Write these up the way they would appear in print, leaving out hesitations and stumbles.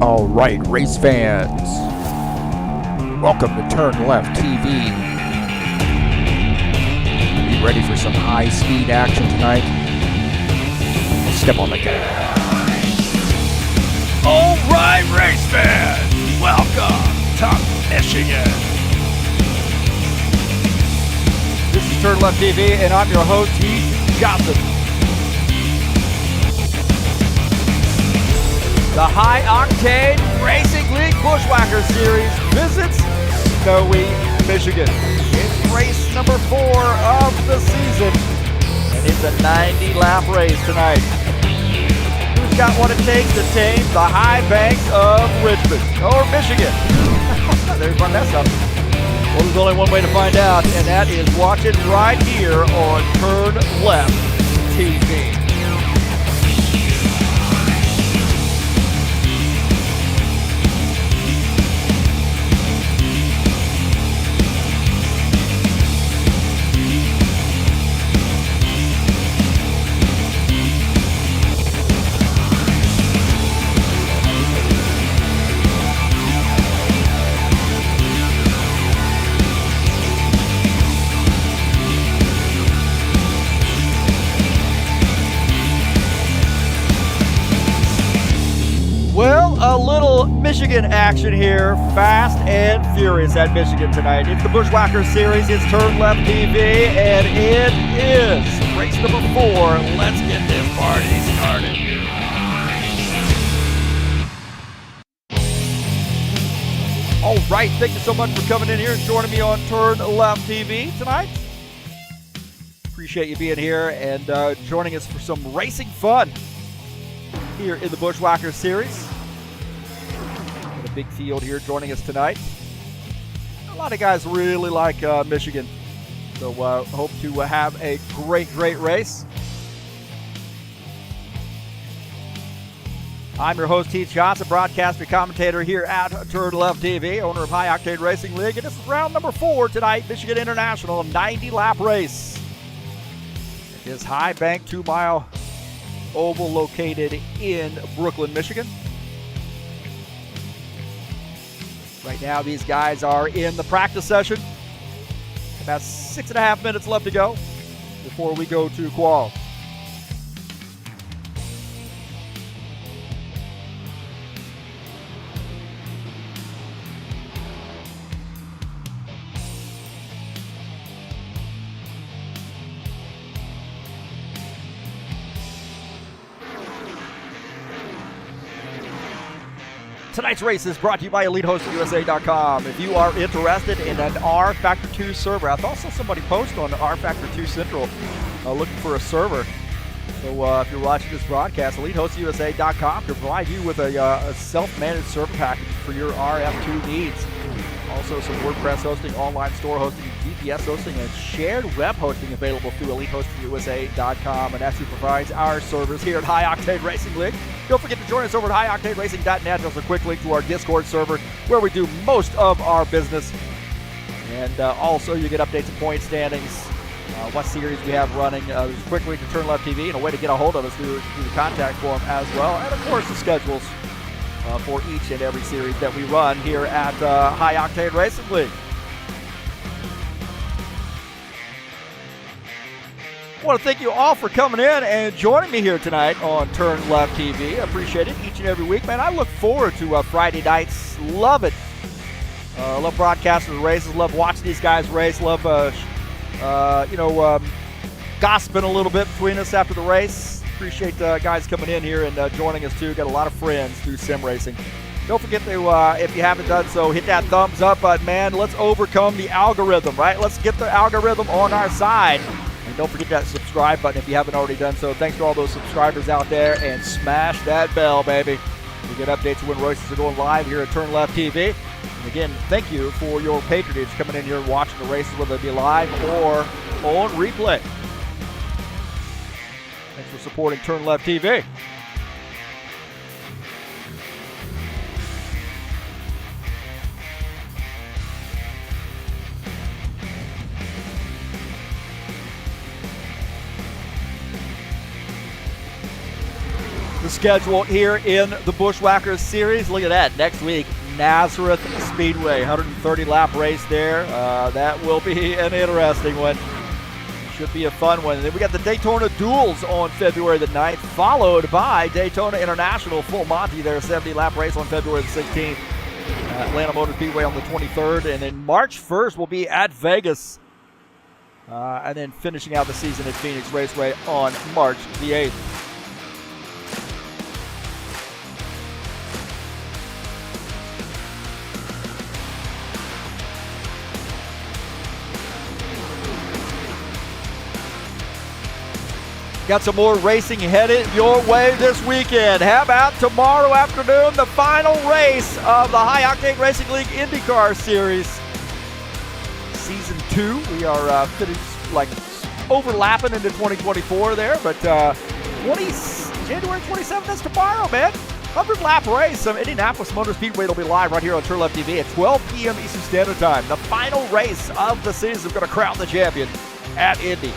All right, race fans, welcome to TurnLeftTV. Be ready for some high-speed action tonight. Step on the gas. All right, race fans, welcome to Michigan. This is TurnLeftTV, and I'm your host, Heath Johnson. The High Octane Racing League Buschwackers Series visits snowy Michigan. It's race number 4 of the season, and it's a 90-lap race tonight. Who's got what it takes to tame the high banks of Richmond, or Michigan? There's my mess up. Well, there's only one way to find out, and that is watch it right here on TurnLeftTV. Well, a little Michigan action here, fast and furious at Michigan tonight. It's the Buschwackers Series, it's TurnLeftTV, and it is race number 4. Let's get this party started. All right, thank you so much for coming in here and joining me on TurnLeftTV tonight. Appreciate you being here and joining us for some racing fun here in the Buschwackers Series. Got a big field here joining us tonight. A lot of guys really like Michigan, so hope to have a great race. I'm your host, Heath Johnson, broadcaster, commentator here at TurnLeftTV, owner of High Octane Racing League, and this is round number 4 tonight, Michigan International, 90-lap race. It is High Bank 2-mile oval located in Brooklyn, Michigan. Right now, these guys are in the practice session. About 6.5 minutes left to go before we go to qual. Tonight's race is brought to you by EliteHostingUSA.com. If you are interested in an rFactor 2 server, I saw somebody post on rFactor 2 Central looking for a server. So if you're watching this broadcast, EliteHostingUSA.com can provide you with a self-managed server package for your RF2 needs. Also some WordPress hosting, online store hosting, GPS hosting, and shared web hosting available through EliteHostingUSA.com. And that's who provides our servers here at High Octane Racing League. Don't forget to join us over at HighOctaneRacing.net. There's a quick link to our Discord server where we do most of our business. And also you get updates and point standings, what series we have running. There's a quick link to TurnLeftTV and a way to get a hold of us through the contact form as well. And of course the schedules for each and every series that we run here at High Octane Racing League. I want to thank you all for coming in and joining me here tonight on TurnLeftTV. I appreciate it each and every week, man. I look forward to Friday nights. Love it. Love broadcasting the races. Love watching these guys race. Love, gossiping a little bit between us after the race. Appreciate guys coming in here and joining us too. Got a lot of friends through sim racing. Don't forget to, if you haven't done so, hit that thumbs up button, man. Let's overcome the algorithm, right? Let's get the algorithm on our side. And don't forget that subscribe button if you haven't already done so. Thanks to all those subscribers out there. And smash that bell, baby. We get updates when races are going live here at TurnLeftTV. And again, thank you for your patronage coming in here and watching the races, whether they be live or on replay. Thanks for supporting TurnLeftTV. schedule here in the Buschwackers series. Look at that. Next week, Nazareth Speedway, 130-lap race there. That will be an interesting one. Should be a fun one. And then we got the Daytona Duels on February the 9th, followed by Daytona International Full Monty, their 70-lap race on February the 16th. Atlanta Motor Speedway on the 23rd. And then March 1st will be at Vegas. And then finishing out the season at Phoenix Raceway on March the 8th. Got some more racing headed your way this weekend. How about tomorrow afternoon, the final race of the High Octane Racing League IndyCar Series. Season 2, we are finished, overlapping into 2024 there, but January 27th, that's tomorrow, man. 100-lap race of Indianapolis Motor Speedway will be live right here on TurnLeftTV at 12 p.m. Eastern Standard Time. The final race of the season is going to crown the champion at Indy.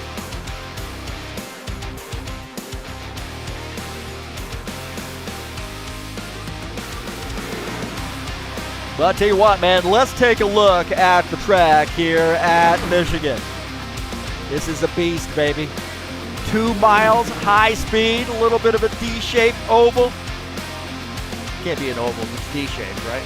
But I'll tell you what, man, let's take a look at the track here at Michigan. This is a beast, baby. 2 miles, high speed, a little bit of a D-shaped oval. Can't be an oval, it's D-shaped, right?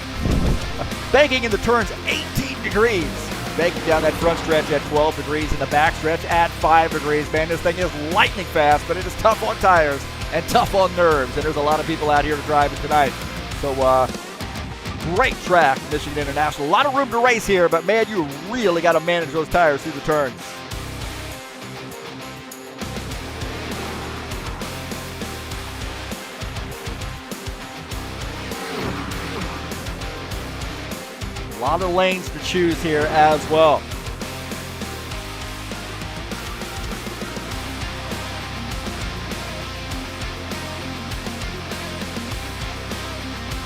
Banking in the turns, 18 degrees. Banking down that front stretch at 12 degrees, and the back stretch at 5 degrees. Man, this thing is lightning fast, but it is tough on tires and tough on nerves. And there's a lot of people out here to drive it tonight. So, great track, Michigan International. A lot of room to race here, but man, you really got to manage those tires through the turns. A lot of lanes to choose here as well.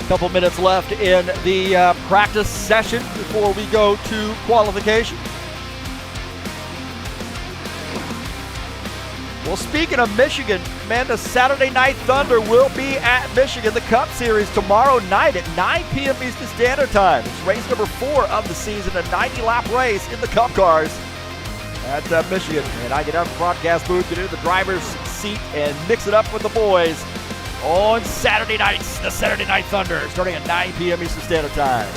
Couple minutes left in the practice session before we go to qualification. Well, speaking of Michigan, man, the Saturday Night Thunder will be at Michigan, the Cup Series, tomorrow night at 9 p.m. Eastern Standard Time. It's race number 4 of the season, a 90-lap race in the Cup cars at Michigan. And I get out of the broadcast booth, get into the driver's seat, and mix it up with the boys on Saturday nights, the Saturday Night Thunder, starting at 9 p.m. Eastern Standard Time.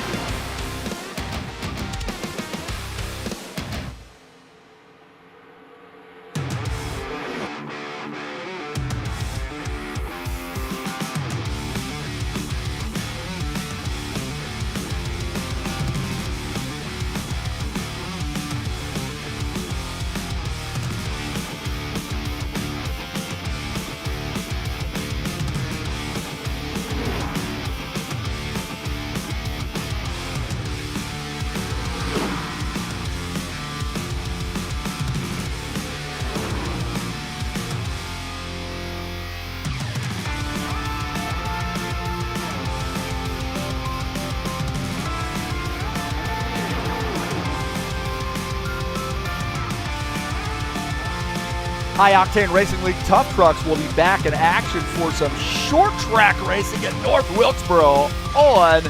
High Octane Racing League Tough Trucks will be back in action for some short track racing at North Wilkesboro on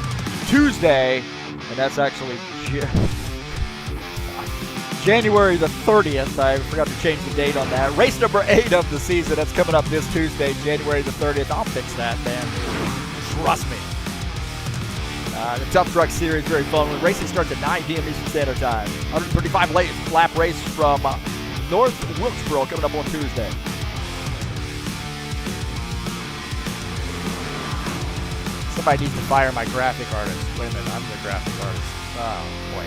Tuesday. And that's actually January the 30th. I forgot to change the date on that. Race number 8 of the season. That's coming up this Tuesday, January the 30th. I'll fix that, man. Trust me. The Tough Truck Series, very fun. Racing starts at 9 p.m. Eastern Standard Time. 135-lap race from North Wilkesboro coming up on Tuesday. Somebody needs to fire my graphic artist. Wait a minute, I'm the graphic artist. Oh, boy.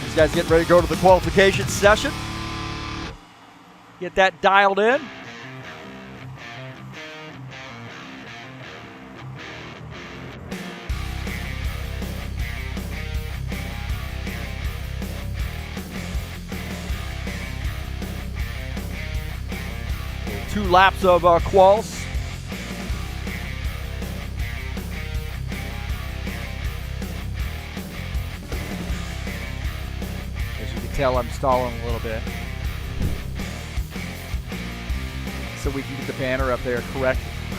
You guys getting ready to go to the qualification session? Get that dialed in. 2 laps of quals. As you can tell, I'm stalling a little bit. So we can get the banner up there,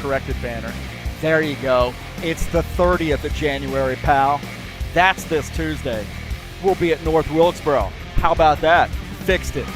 corrected banner. There you go. It's the 30th of January, pal. That's this Tuesday. We'll be at North Wilkesboro. How about that? Fixed it.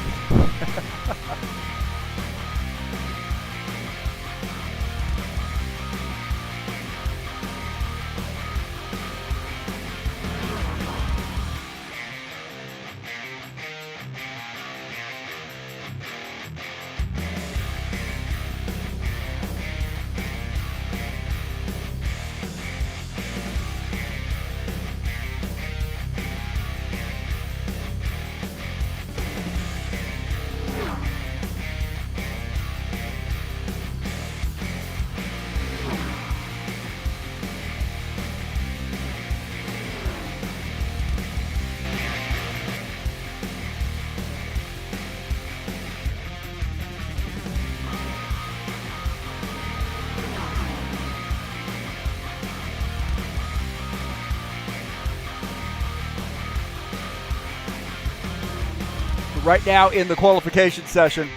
Right now in the qualification session.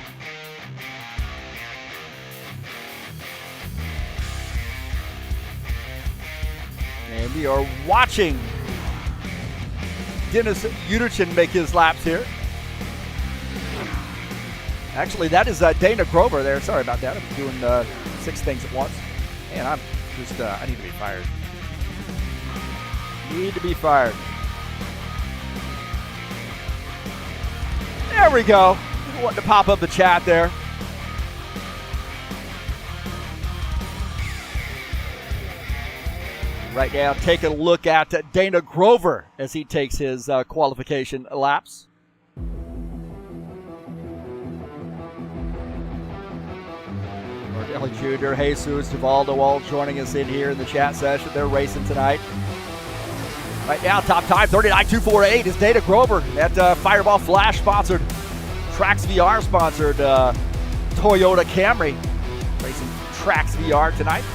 And we are watching Dennis Uderchin make his laps here. Actually, that is Dana Grover there. Sorry about that. I'm doing 6 things at once. Man, I'm just, I need to be fired. Need to be fired. There we go. Wanting to pop up the chat there. Right now, taking a look at Dana Grover as he takes his qualification laps. Martelli Jr., Jesus, Duvaldo all joining us in here in the chat session. They're racing tonight. Right now, top time, 39.248 is Dana Grover at Fireball Flash sponsored, Trax VR sponsored Toyota Camry. Racing Trax VR tonight.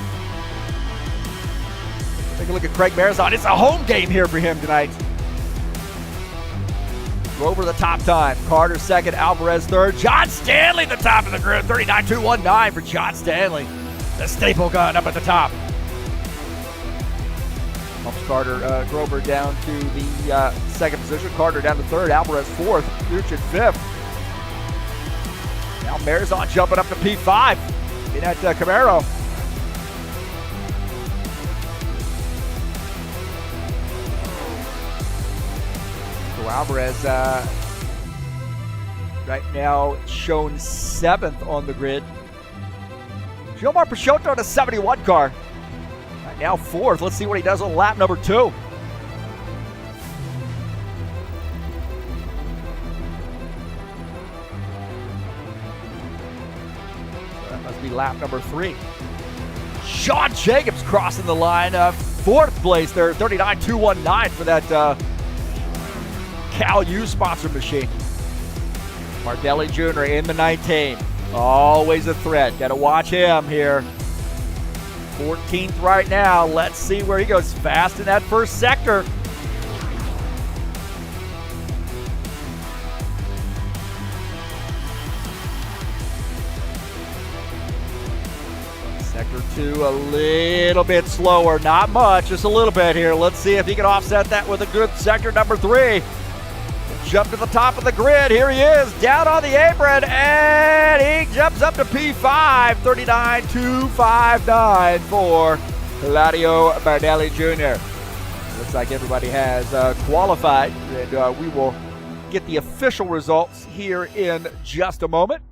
Take a look at Craig Marizon. It's a home game here for him tonight. Grover the top time. Carter second, Alvarez third. John Stanley the top of the grid. 39.219 for John Stanley. The staple gun up at the top. Helps Carter Grover down to the second position. Carter down to third. Alvarez fourth. Uderchin fifth. Now Marizon jumping up to P5 in that Camaro. So Alvarez right now shown 7th on the grid. Gilmar Peixoto on a 71 car. Right now 4th. Let's see what he does on lap number 2. That must be lap number 3. Sean Jacobs crossing the line. 4th place there. 39.219 for that Cal U sponsored machine. Martelli Jr. in the 19. Always a threat. Got to watch him here. 14th right now. Let's see where he goes. Fast in that first sector. Sector 2 a little bit slower. Not much, just a little bit here. Let's see if he can offset that with a good sector number 3. Jump to the top of the grid. Here he is, down on the apron, and he jumps up to P5, 39.259 for Claudio Bardelli Jr. Looks like everybody has qualified, and we will get the official results here in just a moment.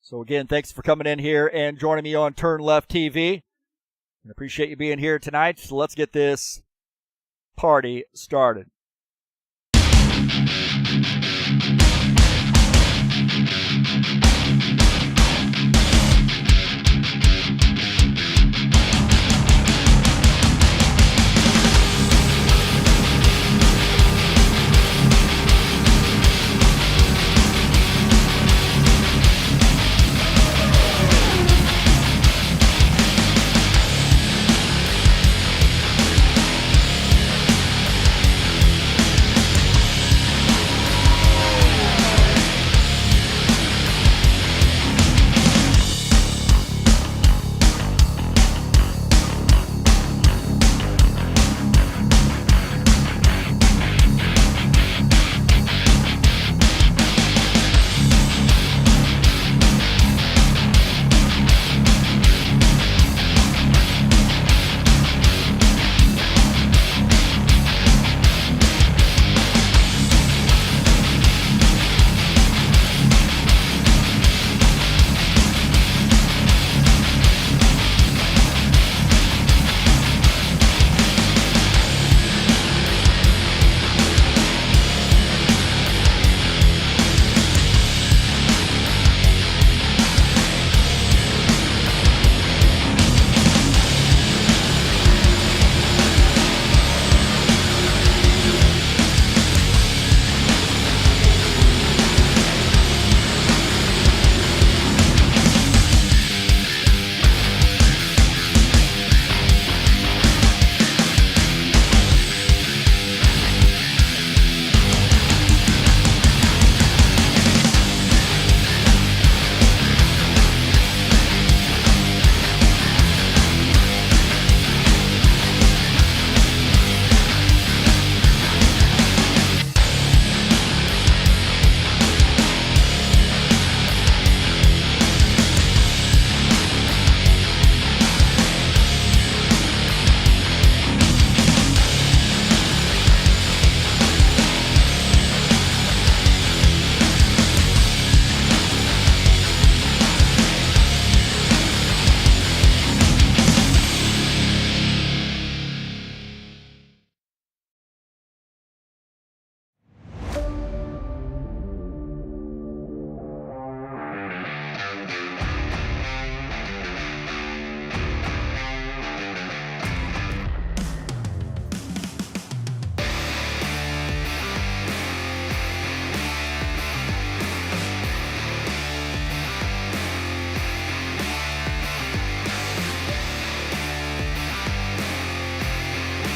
So again, thanks for coming in here and joining me on TurnLeftTV. I appreciate you being here tonight. So let's get this party started.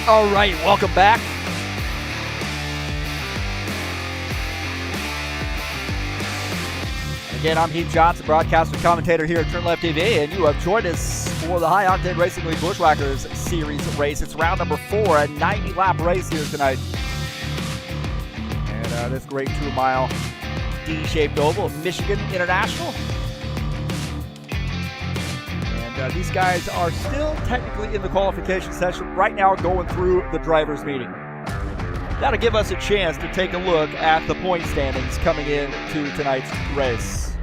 All right, welcome back. Again, I'm Heath Johnson, broadcaster and commentator here at TurnLeftTV, and you have joined us for the High Octane Racing League Buschwackers Series race. It's round number 4, a 90-lap race here tonight. And this great 2-mile D-shaped oval, Michigan International. And these guys are still technically in the qualification session right now, going through the drivers' meeting. That'll give us a chance to take a look at the point standings coming into tonight's race.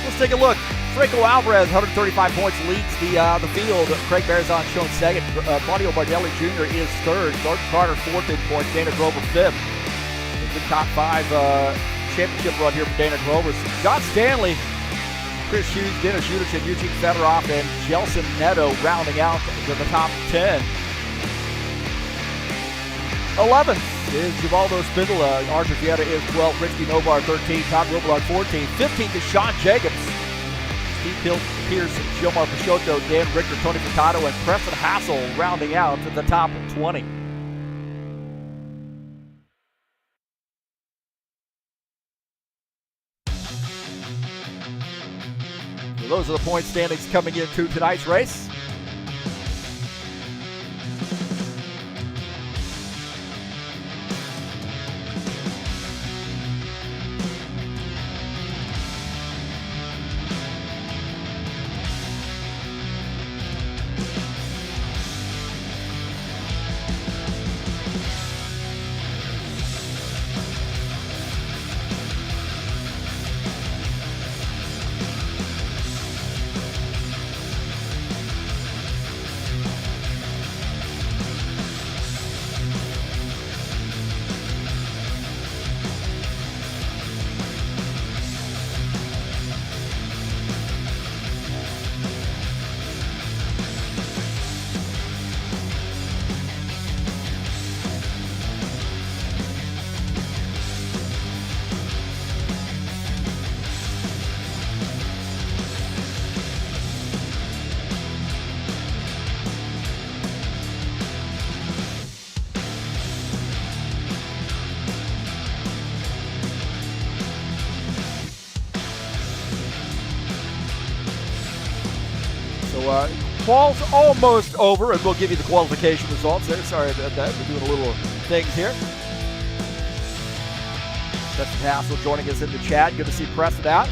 Let's take a look. Franco Alvarez, 135 points, leads the field. Craig Barazon shown second. Claudio Bardelli Jr. is third. Gordon Carter fourth in points. Dana Grover fifth. A good top 5 championship run here for Dana Grover. John Stanley, Chris Hughes, Dennis Udich, Eugene Fedorov, and Jelson Neto rounding out to the top 10. 11th is Givaldo Spindola. Archer Vieta is 12th. Ricky Novar 13th. Todd Robillard 14th. 15th is Sean Jacobs. Steve Pierce, Gilmar Peixoto, Dan Richter, Tony Furtado, and Preston Hassel rounding out to the top 20. So those are the point standings coming into tonight's race. Qual's almost over, and we'll give you the qualification results there. Sorry about that. We're doing a little things here. Preston Hassel joining us in the chat. Good to see Preston out.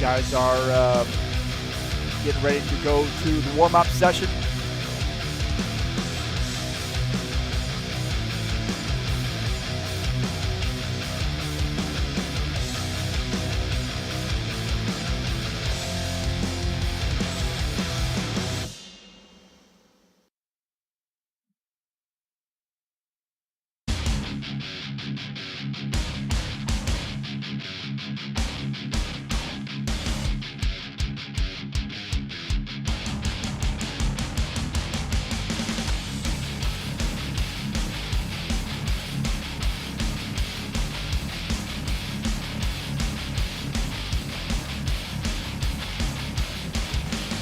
Guys are getting ready to go to the warm-up session.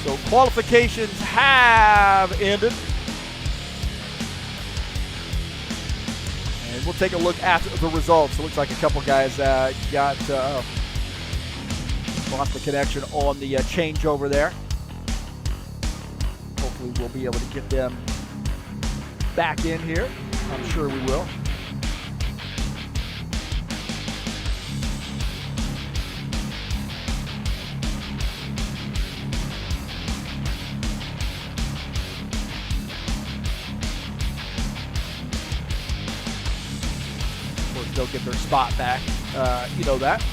So qualifications have ended. And we'll take a look at the results. It looks like a couple guys lost the connection on the changeover there. Hopefully we'll be able to get them back in here. I'm sure we will. They'll get their spot back. You know that.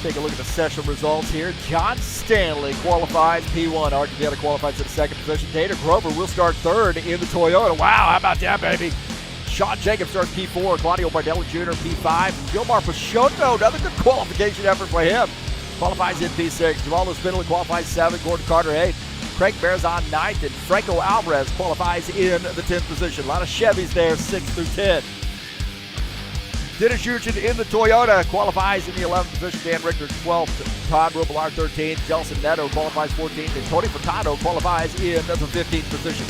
Take a look at the session results here. John Stanley qualifies P1. Art Together qualifies to the second position. Dana Grover will start third in the Toyota. Wow, how about that, baby? Sean Jacobs starts P4. Claudio Bardelli Jr. P5. Gilmar Pachotto, another good qualification effort for him. Qualifies in P6. Jamaldo Spindler qualifies 7th. Gordon Carter 8th. Craig Bearzon 9th. And Franco Alvarez qualifies in the 10th position. A lot of Chevys there, 6 through 10. Dennis Yuchin in the Toyota qualifies in the 11th position. Dan Richter 12th. Todd Robillard 13th. Jelson Neto qualifies 14th. And Tony Furtado qualifies in the 15th position.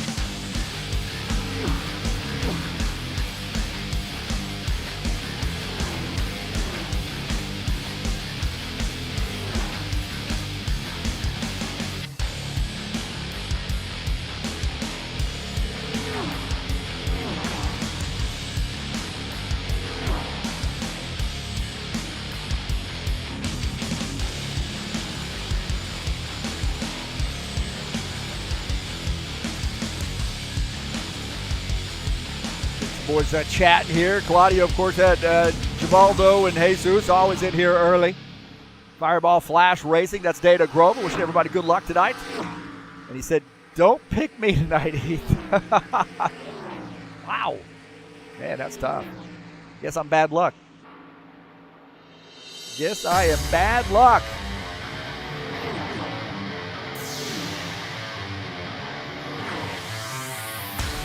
Boys chatting here. Claudio, of course, had Givaldo and Jesus always in here early. Fireball Flash Racing. That's Dana Grover. Wishing everybody good luck tonight. And he said, "Don't pick me tonight, Heath." Wow. Man, that's tough. Guess I'm bad luck. Guess I am bad luck.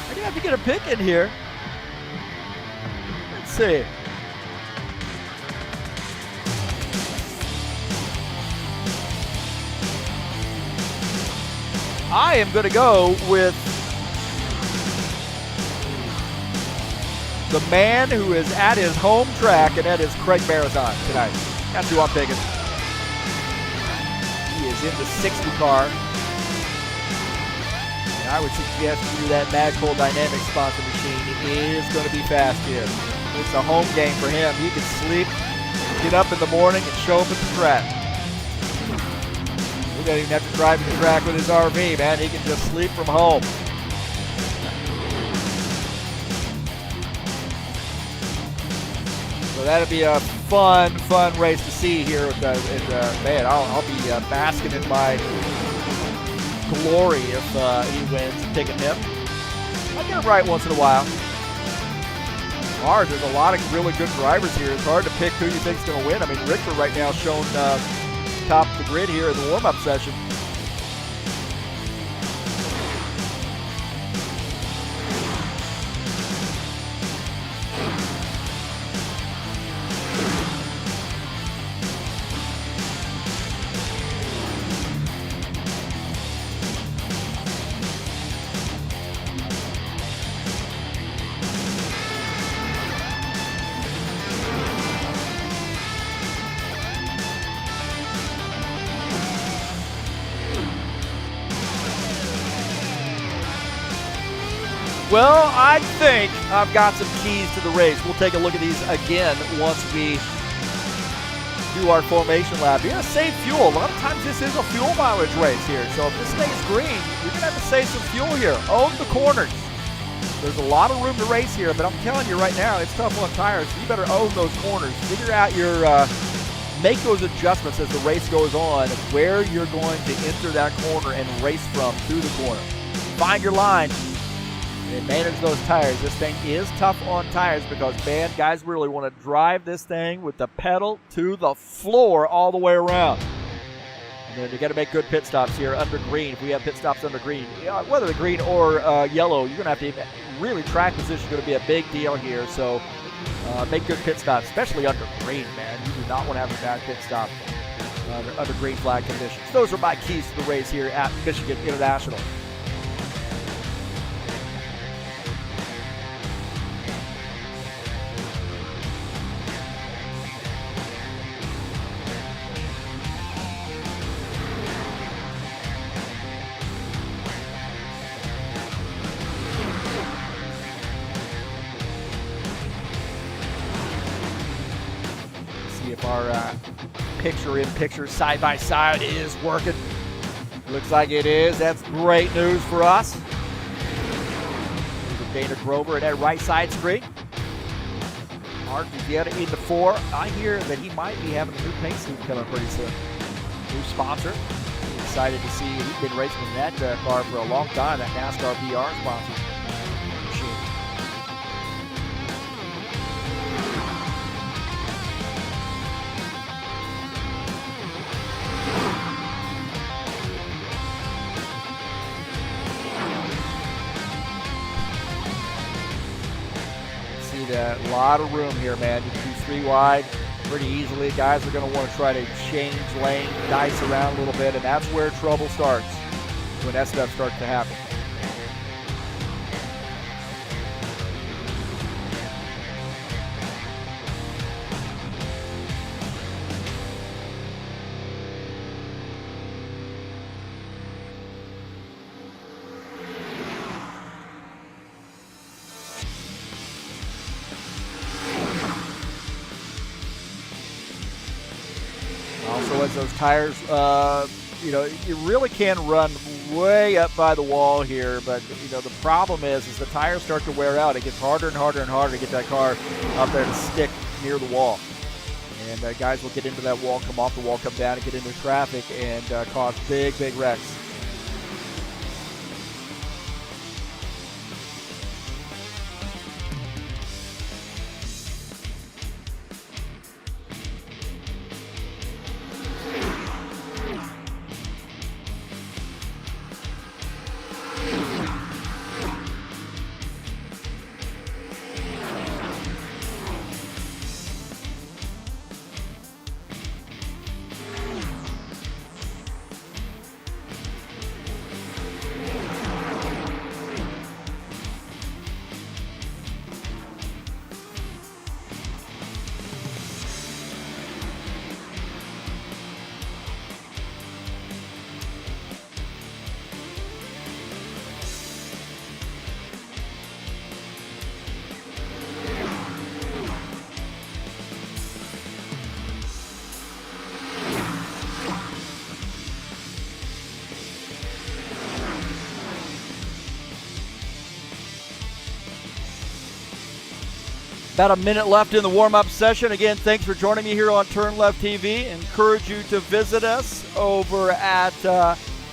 I do have to get a pick in here. See. I am going to go with the man who is at his home track, and that is Craig Bearzon tonight. That's who I'm picking. He is in the 60 car. And I would suggest you that Magpul Dynamics sponsor machine is going to be fast here. It's a home game for him. He can sleep, get up in the morning, and show up at the track. He doesn't even have to drive to the track with his RV, man. He can just sleep from home. So that'll be a fun race to see here. Man, I'll be basking in my glory if he wins and picking him. I get it right once in a while. There's a lot of really good drivers here. It's hard to pick who you think is going to win. I mean, Richter right now shown top of the grid here in the warm-up session. Well, I think I've got some keys to the race. We'll take a look at these again once we do our formation lap. You're going to save fuel. A lot of times this is a fuel mileage race here. So if this stays green, you're going to have to save some fuel here. Own the corners. There's a lot of room to race here, but I'm telling you right now, it's tough on tires. So you better own those corners. Figure out your, make those adjustments as the race goes on, where you're going to enter that corner and race from through the corner. Find your line. And manage those tires. This thing is tough on tires because, man, guys really want to drive this thing with the pedal to the floor all the way around. And then you got to make good pit stops here under green. If we have pit stops under green, whether the green or yellow, you're going to have to really track position is going to be a big deal here. So make good pit stops, especially under green, man. You do not want to have a bad pit stop under green flag conditions. Those are my keys to the race here at Michigan International. If our picture-in-picture side-by-side is working. Looks like it is. That's great news for us. Dana Grover at that right side screen. Art Vieta in the 4. I hear that he might be having a new paint scheme coming pretty soon. New sponsor. Excited to see. He's been racing in that car for a long time, that NASCAR BR sponsor machine. See that, a lot of room here, man. You can do 3 wide pretty easily. Guys are going to want to try to change lane, dice around a little bit, and that's where trouble starts, when that stuff starts to happen. Also, as those tires, you know, you really can run way up by the wall here, but you know the problem is the tires start to wear out. It gets harder and harder and harder to get that car up there to stick near the wall. And guys will get into that wall, come off the wall, come down and get into traffic and cause big wrecks. About a minute left in the warm-up session. Again, thanks for joining me here on TurnLeftTV. Encourage you to visit us over at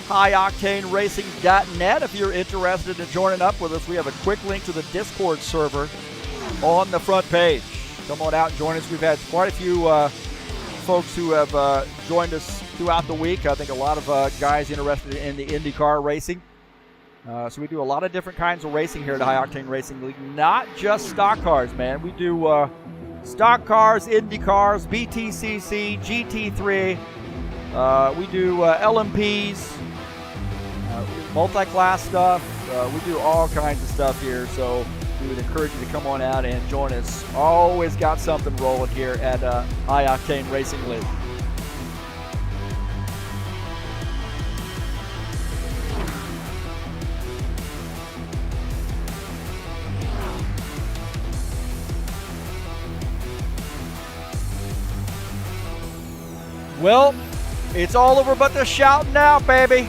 highoctaneracing.net if you're interested in joining up with us. We have a quick link to the Discord server on the front page. Come on out and join us. We've had quite a few folks who have joined us throughout the week. I think a lot of guys interested in the IndyCar racing. So we do a lot of different kinds of racing here at High Octane Racing League, not just stock cars, man. We do stock cars, Indy cars, BTCC, GT3. We do LMPs, multi-class stuff. We do all kinds of stuff here, so we would encourage you to come on out and join us. Always got something rolling here at High Octane Racing League. Well, it's all over but the shouting now, baby.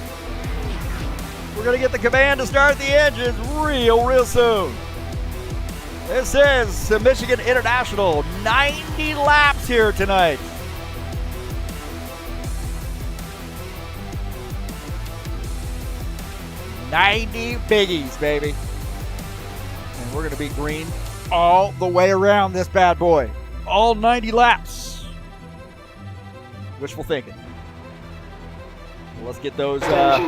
We're going to get the command to start the engines real soon. This is the Michigan International. 90 laps here tonight. $90 biggies, baby. And we're going to be green all the way around this bad boy. All 90 laps. Wishful thinking. Well, let's get those, get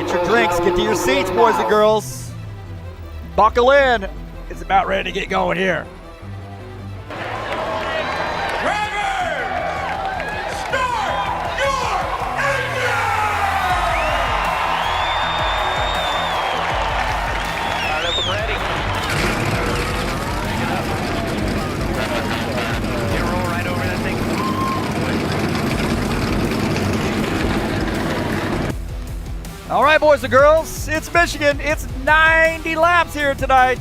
your drinks, get to your seats, boys and girls. Buckle in. It's about ready to get going here. All right, boys and girls, it's Michigan. It's 90 laps here tonight.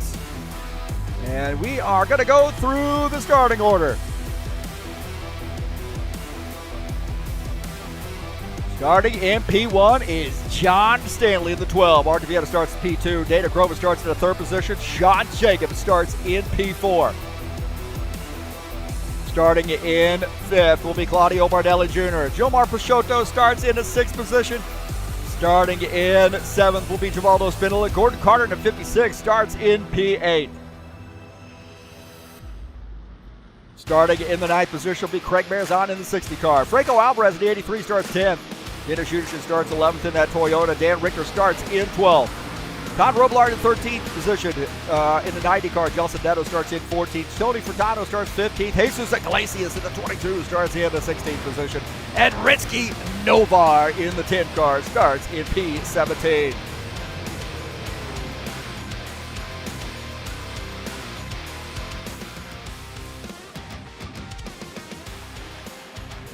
And we are going to go through the starting order. Starting in P1 is John Stanley in the 12. Art Vieta starts in P2. Dana Grover starts in the 3rd position. Sean Jacobs starts in P4. Starting in 5th will be Claudio Bardelli Jr. Gilmar Peixoto starts in the 6th position. Starting in 7th will be Givaldo Spindola. Gordon Carter in the 56 starts in P8. Starting in the 9th position will be Craig Marzon in the 60 car. Franco Alvarez in the 83 starts 10th. Dennis Judici starts 11th in that Toyota. Dan Richter starts in 12th. Todd Robillard in 13th position in the 90 car. Gelson Neto starts in 14th. Tony Furtado starts 15th. Jesus Iglesias in the 22 starts in the 16th position. And Ritzky Novar in the 10 car starts in P17.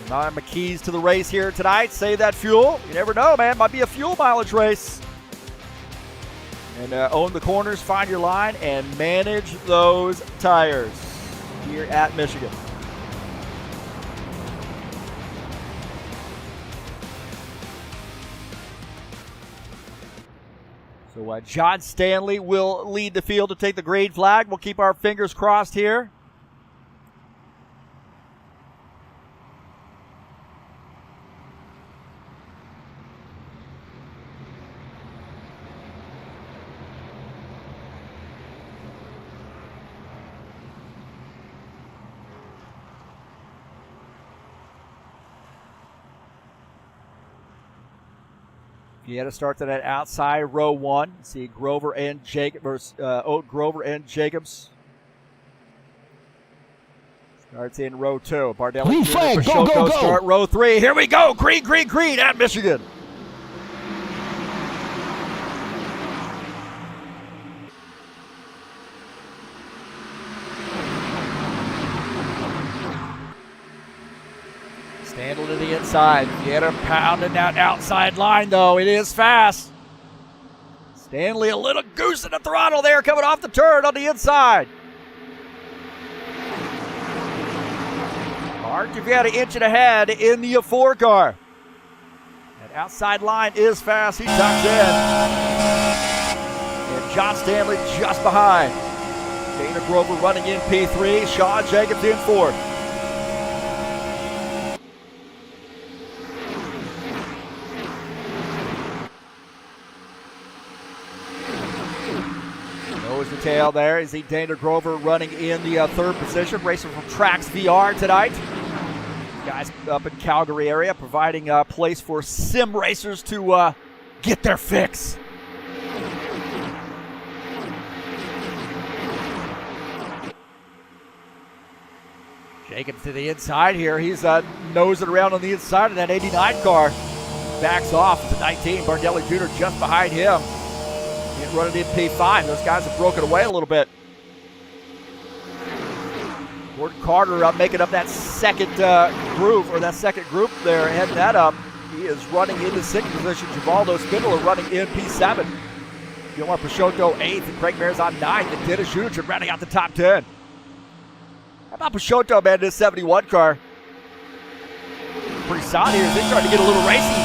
Nine McKees to the race here tonight. Save that fuel. You never know, man. Might be a fuel mileage race. And own the corners, find your line, and manage those tires here at Michigan. So John Stanley will lead the field to take the green flag. We'll keep our fingers crossed here. Vieira starts at outside row 1. See Grover and Jacobs. Grover and Jacobs. Starts in row 2. Bardelli Jr. Peixoto start row 3. Here we go. Green, green, green at Michigan. Stanley to the inside. Vieira pounding that outside line, though. It is fast. Stanley a little goose in the throttle there coming off the turn on the inside. Mark Vieira inching ahead in the 4 car. That outside line is fast. He tucks in. And John Stanley just behind. Dana Grover running in P3. Sean Jacobs in 4th. The tail there is Dana Grover running in the 3rd position, racing from Tracks VR tonight. Guys up in Calgary area providing a place for sim racers to get their fix. Jacobs to the inside here. He's nosing around on the inside of that 89 car. Backs off to 19. Bardelli Jr. just behind him. He's running in P5. Those guys have broken away a little bit. Gordon Carter making up that second groove, or that second group there, heading that up. He is running in the 6th position. Givaldo Spindola running in P7. Gilmar Peixoto 8th, and Craig Marzon 9th, and Dennis Judici rounding out the top 10. How about Peixoto, man, this 71 car? Pretty solid here. They're starting to get a little racy.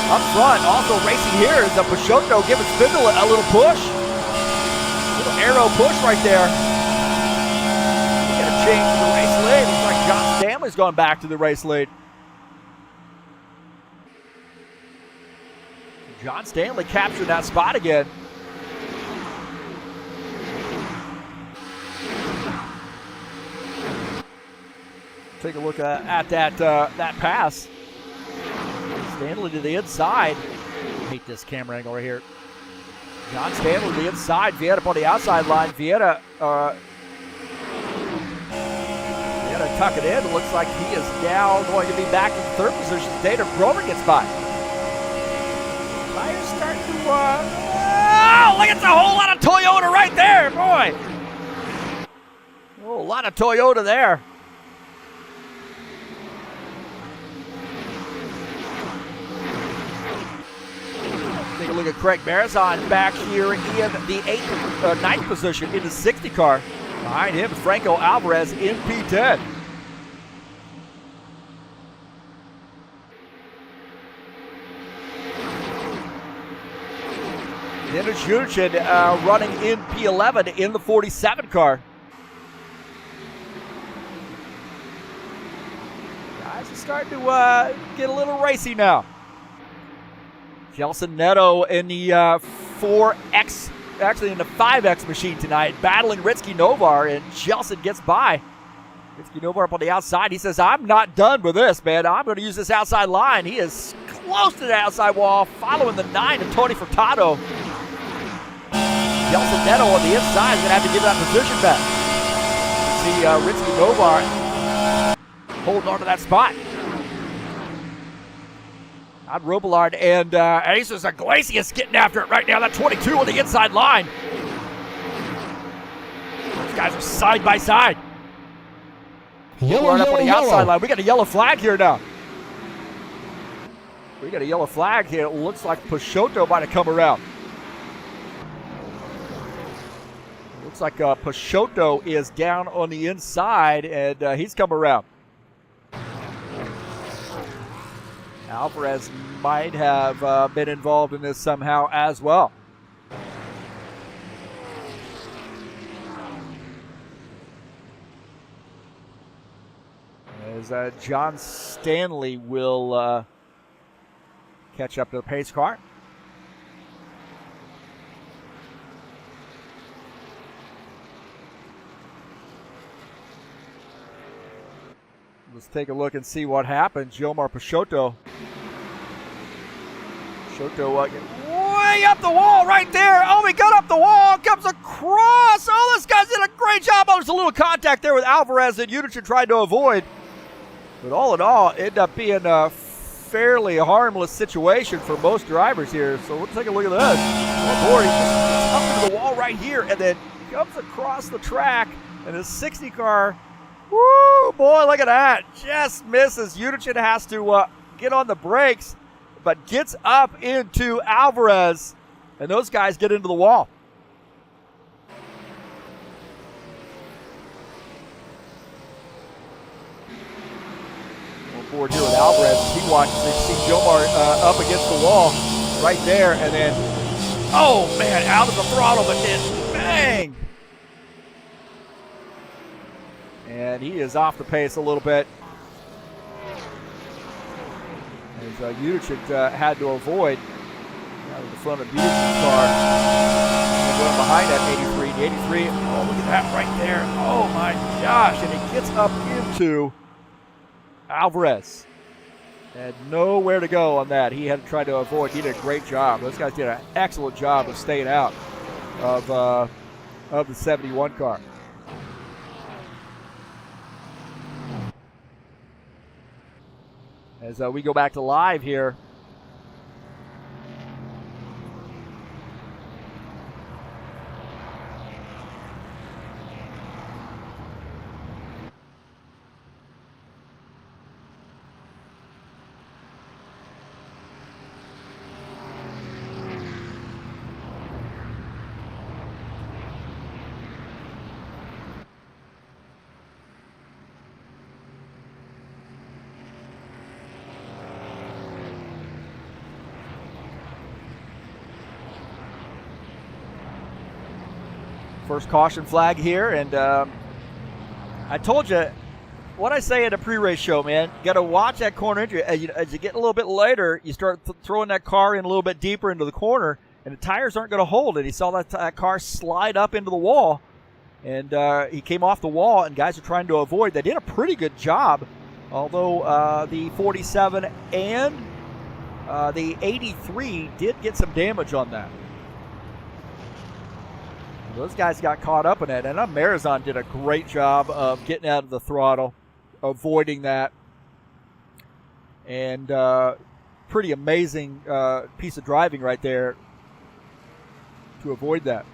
Up front, also racing here is Peixoto giving Spindola a little push. A little arrow push right there. He's going to change to the race lead. Looks like John Stanley's going back to the race lead. John Stanley captured that spot again. Take a look at that pass. Stanley to the inside. I hate this camera angle right here. John Stanley to the inside. Vieira up on the outside line. Vieira tuck it in. It looks like he is now going to be back in 3rd position. Dana Grover gets by. Tires starting to... oh, look at the whole lot of Toyota right there, boy. A whole lot of Toyota there. Take a look at Craig Marzon back here in the 9th position in the 60 car. Behind him, Franco Alvarez in P10. Dennis Judici running in P11 in the 47 car. starting to get a little racy now. Gelson Neto in the 4X, actually in the 5X machine tonight, battling Ritsky Novar, and Gelson gets by. Ritsky Novar up on the outside. He says, I'm not done with this, man. I'm going to use this outside line. He is close to the outside wall, following the 9 of Tony Furtado. Gelson Neto on the inside is going to have to give that position back. See Ritsky Novar holding on to that spot. On Robillard and Aces Iglesias getting after it right now. That 22 on the inside line. Those guys are side by side. Yellow, right up on the yellow. outside line. We got a yellow flag here now. We got a yellow flag here. It looks like Peixoto might have come around. Looks like Peixoto is down on the inside, and he's come around. Alvarez might have been involved in this somehow as well. As John Stanley will catch up to the pace car. Let's take a look and see what happens. Jomar Peixoto. Peixoto way up the wall right there. Oh, he got up the wall. Comes across. Oh, this guy's did a great job. Oh, there's a little contact there with Alvarez that Unichin tried to avoid. But all in all, it ended up being a fairly harmless situation for most drivers here. So let's take a look at this. Oh, boy, he just up into the wall right here and then comes across the track. And his 60 car, woo, boy, look at that. Just misses. Unichin has to get on the brakes, but gets up into Alvarez. And those guys get into the wall. Forward here with Alvarez. He watches it. See Jomar up against the wall right there, and then, oh man, out of the throttle, but then bang! And he is off the pace a little bit. As Unichin had to avoid out of the front of Unichin's car. And going behind that 83. The 83, oh, look at that right there. Oh my gosh, and he gets up into Alvarez. Had nowhere to go on that. He had to try to avoid. He did a great job. Those guys did an excellent job of staying out of the 71 car. As we go back to live here. First caution flag here, and I told you what I say in a pre-race show, man. You got to watch that corner entry. As you get a little bit later, you start throwing that car in a little bit deeper into the corner, and the tires aren't going to hold it. He saw that car slide up into the wall, and he came off the wall, and guys are trying to avoid. They did a pretty good job, although the 47 and the 83 did get some damage on that. Those guys got caught up in it, and Marizon did a great job of getting out of the throttle, avoiding that, and pretty amazing piece of driving right there to avoid that.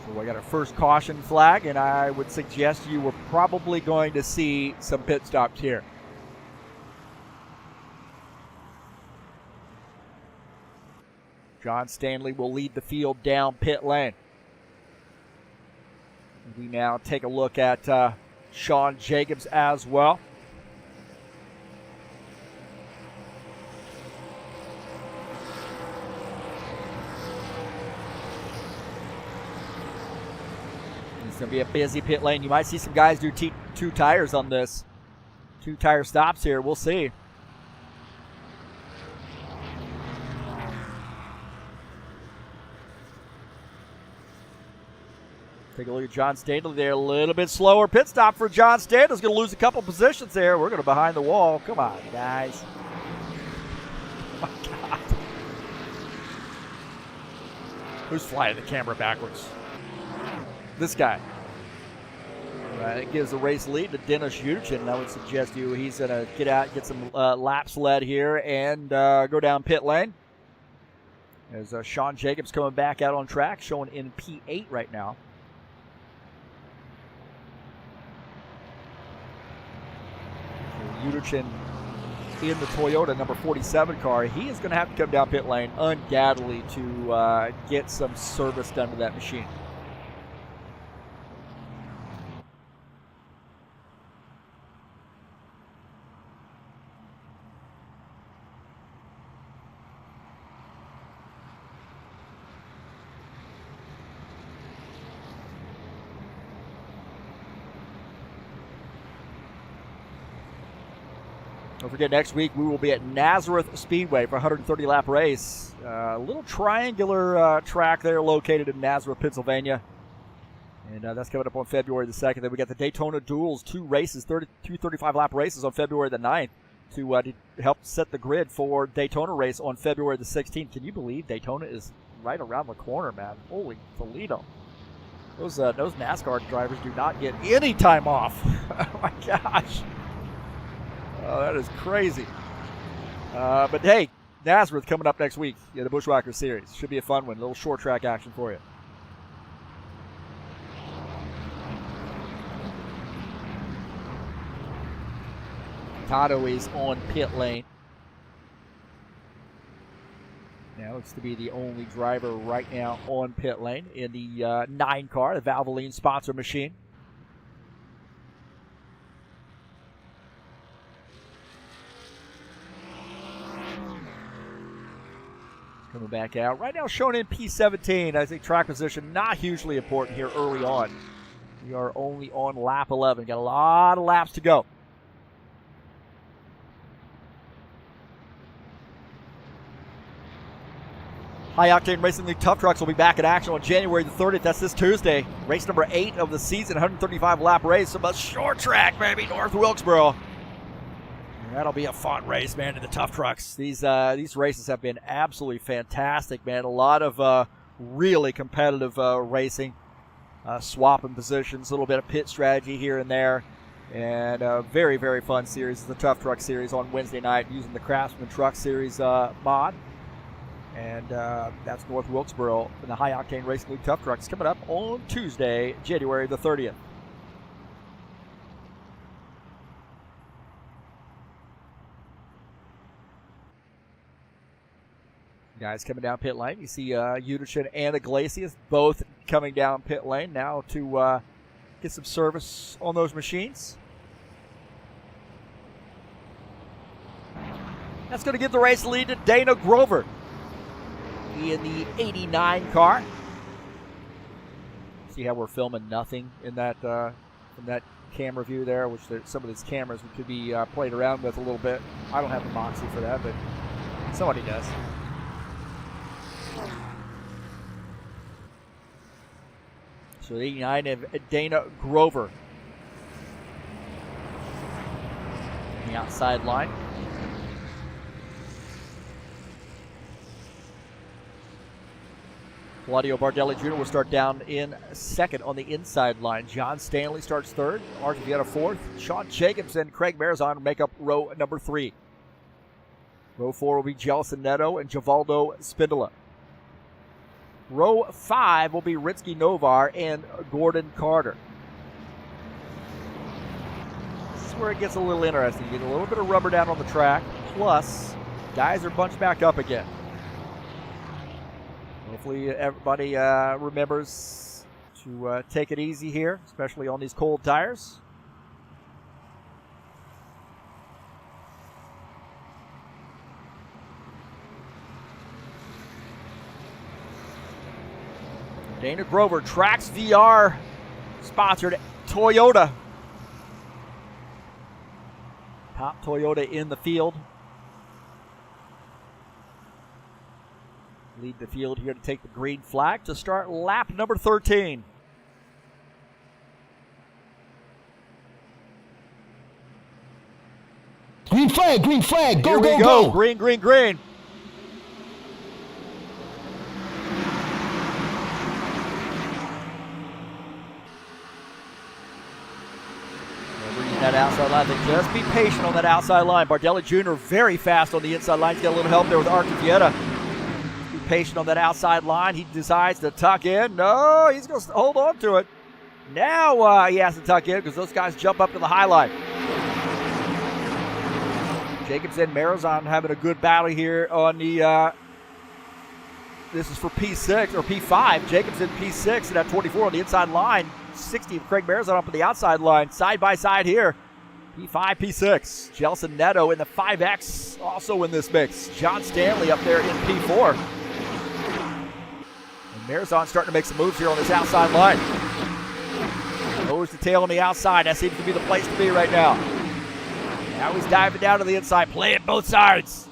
So I got a first caution flag, and I would suggest you were probably going to see some pit stops here. John Stanley will lead the field down pit lane. We now take a look at Sean Jacobs as well. It's going to be a busy pit lane. You might see some guys do two tires on this. 2 tire stops here. We'll see. Take a look at John Stanley there. A little bit slower pit stop for John Stanley. He's going to lose a couple positions there. We're going to behind the wall. Come on, guys. Oh my God. Who's flying the camera backwards? This guy. It gives the race lead to Dennis Udichin. I would suggest he's going to get out, get some laps led here, and go down pit lane. As Sean Jacobs coming back out on track, showing in P8 right now. Udichin in the Toyota number 47 car. He is going to have to come down pit lane undoubtedly to get some service done to that machine. Don't forget, next week we will be at Nazareth Speedway for a 130-lap race. A little triangular track there located in Nazareth, Pennsylvania. And that's coming up on February the 2nd. Then we got the Daytona Duels, 2 races, 2 35-lap races on February the 9th to help set the grid for Daytona race on February the 16th. Can you believe Daytona is right around the corner, man? Holy Toledo. Those NASCAR drivers do not get any time off. Oh, my gosh. Oh, that is crazy. But hey, Nazareth coming up next week in the Buschwackers series. Should be a fun one. A little short track action for you. Tato is on pit lane. Now looks to be the only driver right now on pit lane in the 9 car, the Valvoline sponsor machine. Coming back out. Right now shown in P17. I think track position not hugely important here early on. We are only on lap 11. Got a lot of laps to go. High Octane Racing League Tough Trucks will be back in action on January the 30th. That's this Tuesday. Race number 8 of the season, 135-lap race. So a short track, baby, North Wilkesboro. That'll be a fun race, man, in the tough trucks. These races have been absolutely fantastic, man. A lot of really competitive racing, swapping positions, a little bit of pit strategy here and there, and a very, very fun series. The Tough Truck Series on Wednesday night using the Craftsman Truck Series mod. And that's North Wilkesboro in the High Octane Racing League Tough Trucks coming up on Tuesday, January the 30th. Guys coming down pit lane. You see Udichin and Iglesias both coming down pit lane now to get some service on those machines. That's going to give the race lead to Dana Grover in the 89 car. See how we're filming nothing in that from that camera view there, which some of these cameras could be played around with a little bit. I don't have the moxie for that, but somebody does. So 89 of Dana Grover. On the outside line. Claudio Bardelli Jr. will start down in second on the inside line. John Stanley starts third. Archie Vieta fourth. Sean Jacobs and Craig Marizon make up row number 3. Row 4 will be Jelson Neto and Givaldo Spindola. Row 5 will be Rinsky Novar and Gordon Carter. This is where it gets a little interesting. You get a little bit of rubber down on the track, plus guys are bunched back up again. Hopefully everybody remembers to take it easy here, especially on these cold tires. Dana Grover, Trax VR sponsored Toyota. Top Toyota in the field. Lead the field here to take the green flag to start lap number 13. Green flag, go, Here we go, go. go. Green, green, green. That outside line, just be patient on that outside line. Bardelli Jr. very fast on the inside line. He's got a little help there with Arcavieta. Be patient on that outside line. He decides to tuck in. No, he's going to hold on to it. Now he has to tuck in because those guys jump up to the high line. Jacobs and Marazon having a good battle here on the, this is for P6 or P5. Jacobs in P6 and at 24 on the inside line. 60 of Craig Marazon up on the outside line. Side by side here. P5, P6. Jelson Neto in the 5X also in this mix. John Stanley up there in P4. And Marazon starting to make some moves here on this outside line. Nose to tail on the outside. That seems to be the place to be right now. Now he's diving down to the inside. Play it both sides.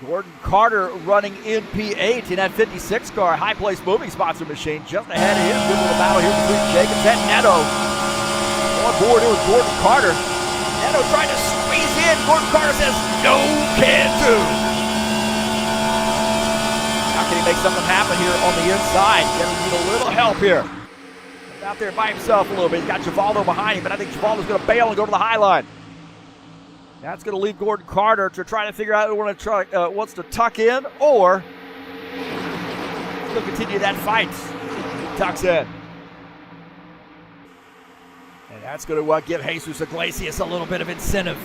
Gordon Carter running in P8 in that 56 car. High place moving sponsor machine just ahead of him. Good little battle here between Jacobs and Neto. On board here with Gordon Carter. Neto trying to squeeze in. Gordon Carter says, no can do. How can he make something happen here on the inside? Gonna need a little help here. He's out there by himself a little bit. He's got Givaldo behind him, but I think Givaldo's going to bail and go to the high line. That's going to leave Gordon Carter to try to figure out who wants to tuck in or he'll continue that fight. He tucks in. And that's going to give Jesus Iglesias a little bit of incentive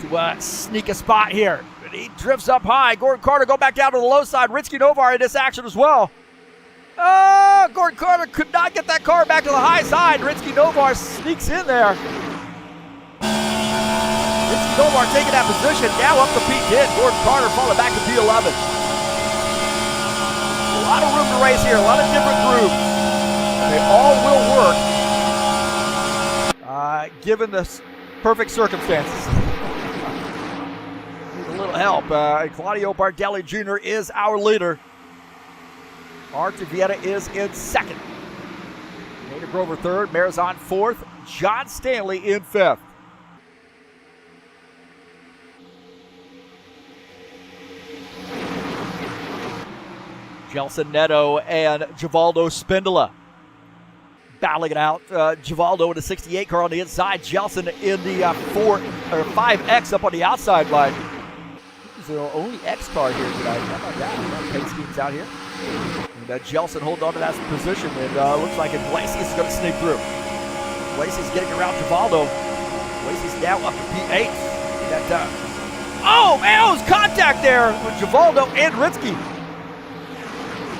to sneak a spot here. But he drifts up high. Gordon Carter go back down to the low side. Ritzky Novar in this action as well. Gordon Carter could not get that car back to the high side. Ritzky Novar sneaks in there. Novar taking that position, now up to P10. Gordon Carter falling back to P11. A lot of room to race here, a lot of different groups. They all will work given the perfect circumstances. Need a little help. Claudio Bardelli Jr. is our leader. Arcavieta is in second. Nader Grover third, Marazon fourth, John Stanley in fifth. Jelson Neto and Givaldo Spindola battling it out. Givaldo in the 68 car on the inside. Jelson in the 5X up on the outside line. This is the only X car here tonight. How about that? Paint schemes out here. And Jelson holding on to that position. And looks like Iglesias is going to sneak through. Iglesias getting around Givaldo. Iglesias now up to P8. Oh, man, it was contact there with Givaldo and Ritzky.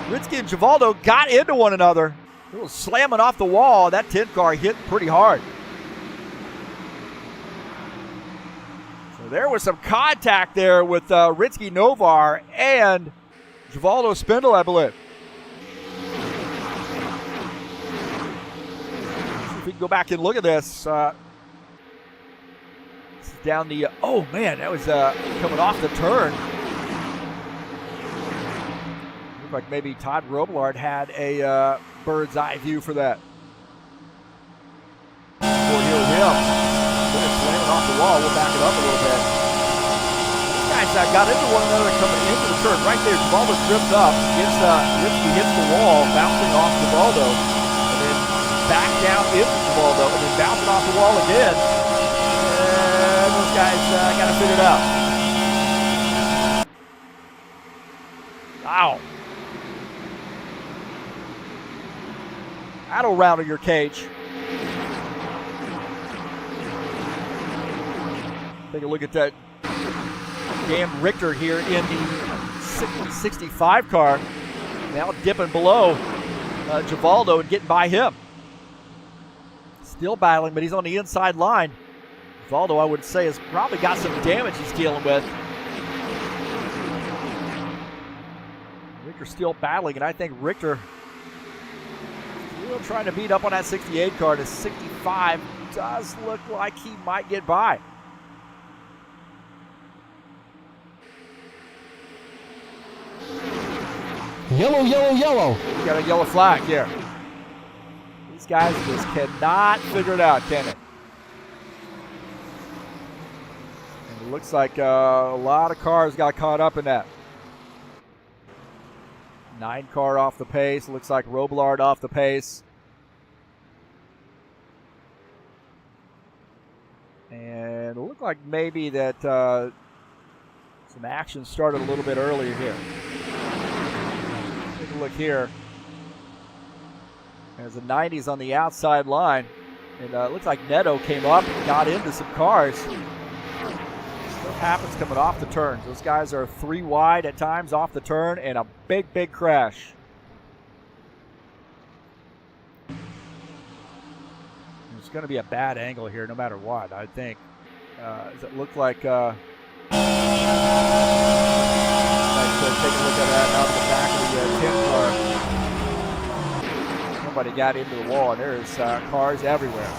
Ritzky and Givaldo got into one another. A little slamming off the wall. That 10 car hit pretty hard. So there was some contact there with Ritzky Novar and Givaldo Spindle, I believe. Let's see if we can go back and look at this. This is down the, oh man, that was coming off the turn. Looked like maybe Todd Robillard had a bird's eye view for that. We'll hear him. Then it's slamming off the wall. We'll back it up a little bit. These guys got into one another coming into the turn. Right there, Givaldo drifts up. Ritzky hits the wall, bouncing off Givaldo. And then back down into Givaldo. And then bouncing off the wall again. And those guys got to figure it out. Wow. That'll rattle your cage. Take a look at that Dan Richter here in the 65 car. Now dipping below Givaldo and getting by him. Still battling, but he's on the inside line. Although I would say has probably got some damage he's dealing with. Richter's still battling, and I think Richter still trying to beat up on that 68 car. The 65 does look like he might get by. Yellow, yellow, yellow. We got a yellow flag here. These guys just cannot figure it out, can they? And it looks like a lot of cars got caught up in that. 9 car off the pace. Looks like Robillard off the pace. And it looked like maybe that some action started a little bit earlier here. Take a look here. There's the 90s on the outside line. And it looks like Neto came up and got into some cars. Stuff happens coming off the turns. Those guys are 3 wide at times off the turn, and a big, big crash. It's going to be a bad angle here no matter what, I think. Does it look like... take a look at that out of the back of the 10 car. Somebody got into the wall, and there's cars everywhere.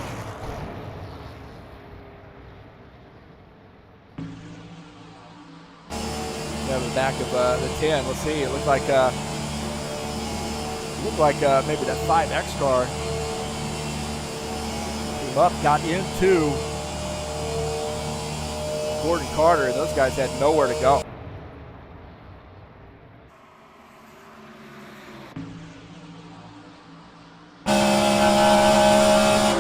Yeah, the back of the 10. Let's see. It looked like maybe that 5X car came up, got into Gordon Carter, and those guys had nowhere to go.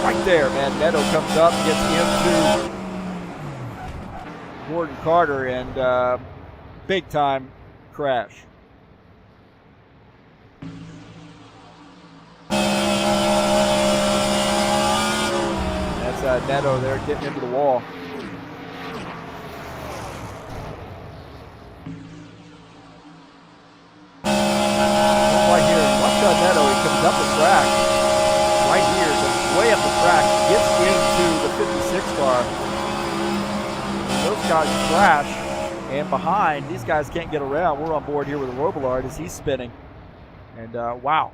Right there, man. Neto comes up, gets into Gordon Carter, and big time crash. That's Neto there getting into the wall. Right here, watch Neto. He comes up the track. Right here, just way up the track, gets into the 56 car. Those guys crash. And behind, these guys can't get around. We're on board here with Robillard as he's spinning. And wow.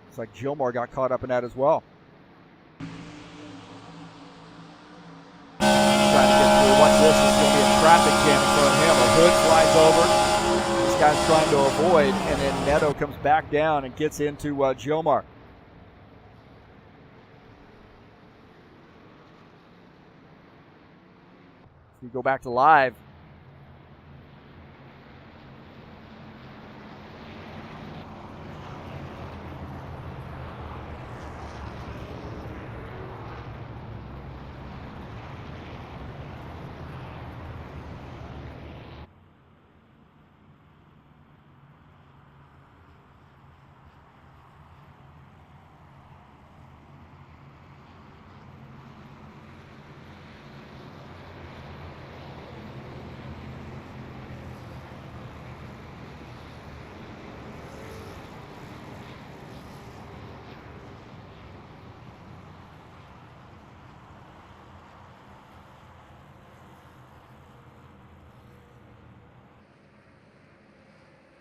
Looks like Gilmore got caught up in that as well. Trying to get through. Watch this. There's going to be a traffic jam in front of him. A hood flies over. This guy's trying to avoid. And then Neto comes back down and gets into Gilmore. We go back to live.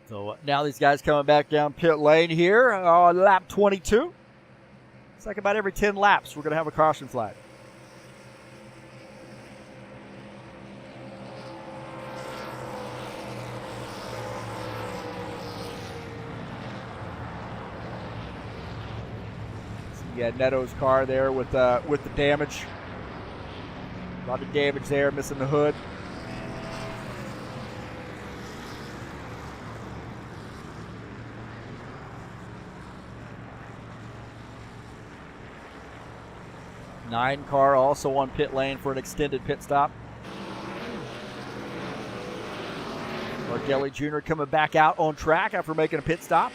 So now these guys coming back down pit lane here on lap 22. It's like about every 10 laps we're going to have a caution flag. So you got Neto's car there with the damage. A lot of damage there, missing the hood. 9 car also on pit lane for an extended pit stop. Margelli Jr. coming back out on track after making a pit stop.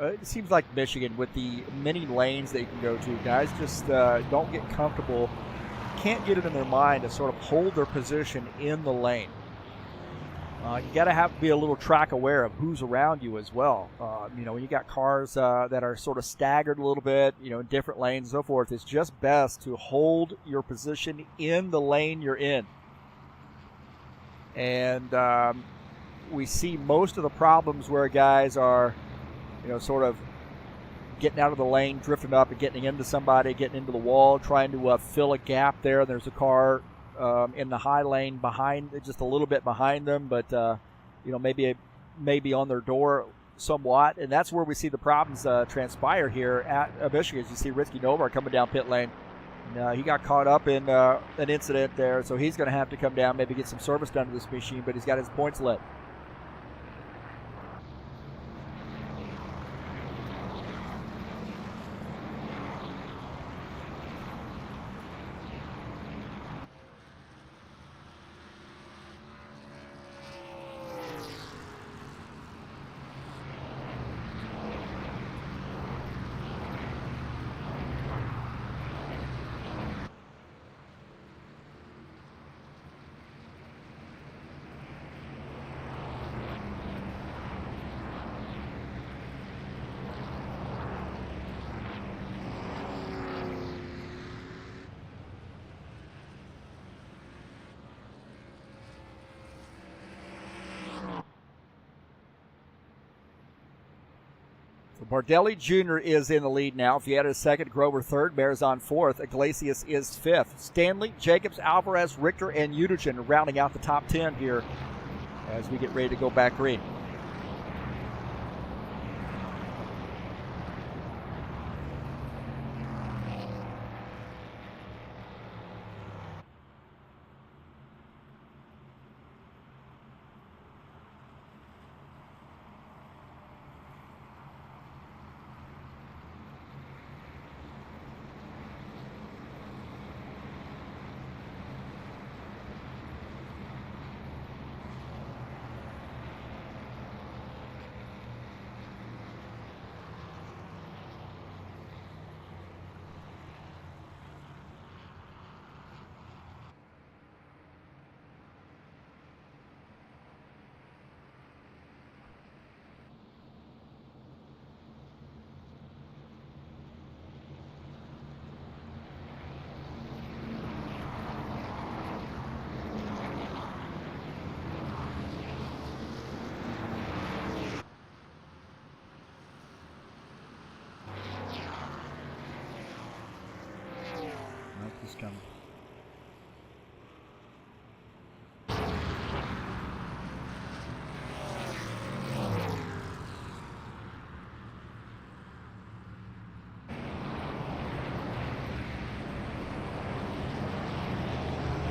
it seems like Michigan, with the many lanes that you can go to, guys just don't get comfortable, can't get it in their mind to sort of hold their position in the lane. You got to be a little track aware of who's around you as well. When you got cars that are sort of staggered a little bit, in different lanes and so forth, it's just best to hold your position in the lane you're in. And we see most of the problems where guys are, sort of getting out of the lane, drifting up and getting into somebody, getting into the wall, trying to fill a gap there. And there's a car in the high lane behind, just a little bit behind them, but maybe on their door somewhat, and that's where we see the problems transpire here at Michigan. As you see Ricky Novar coming down pit lane, and he got caught up in an incident there, so he's going to have to come down, maybe get some service done to this machine, but he's got his points lit. Bardelli Jr. is in the lead now. Vieta is second, Grover third, Marizon fourth, Iglesias is fifth. Stanley, Jacobs, Alvarez, Richter, and Utigen rounding out the top 10 here as we get ready to go back green. Coming.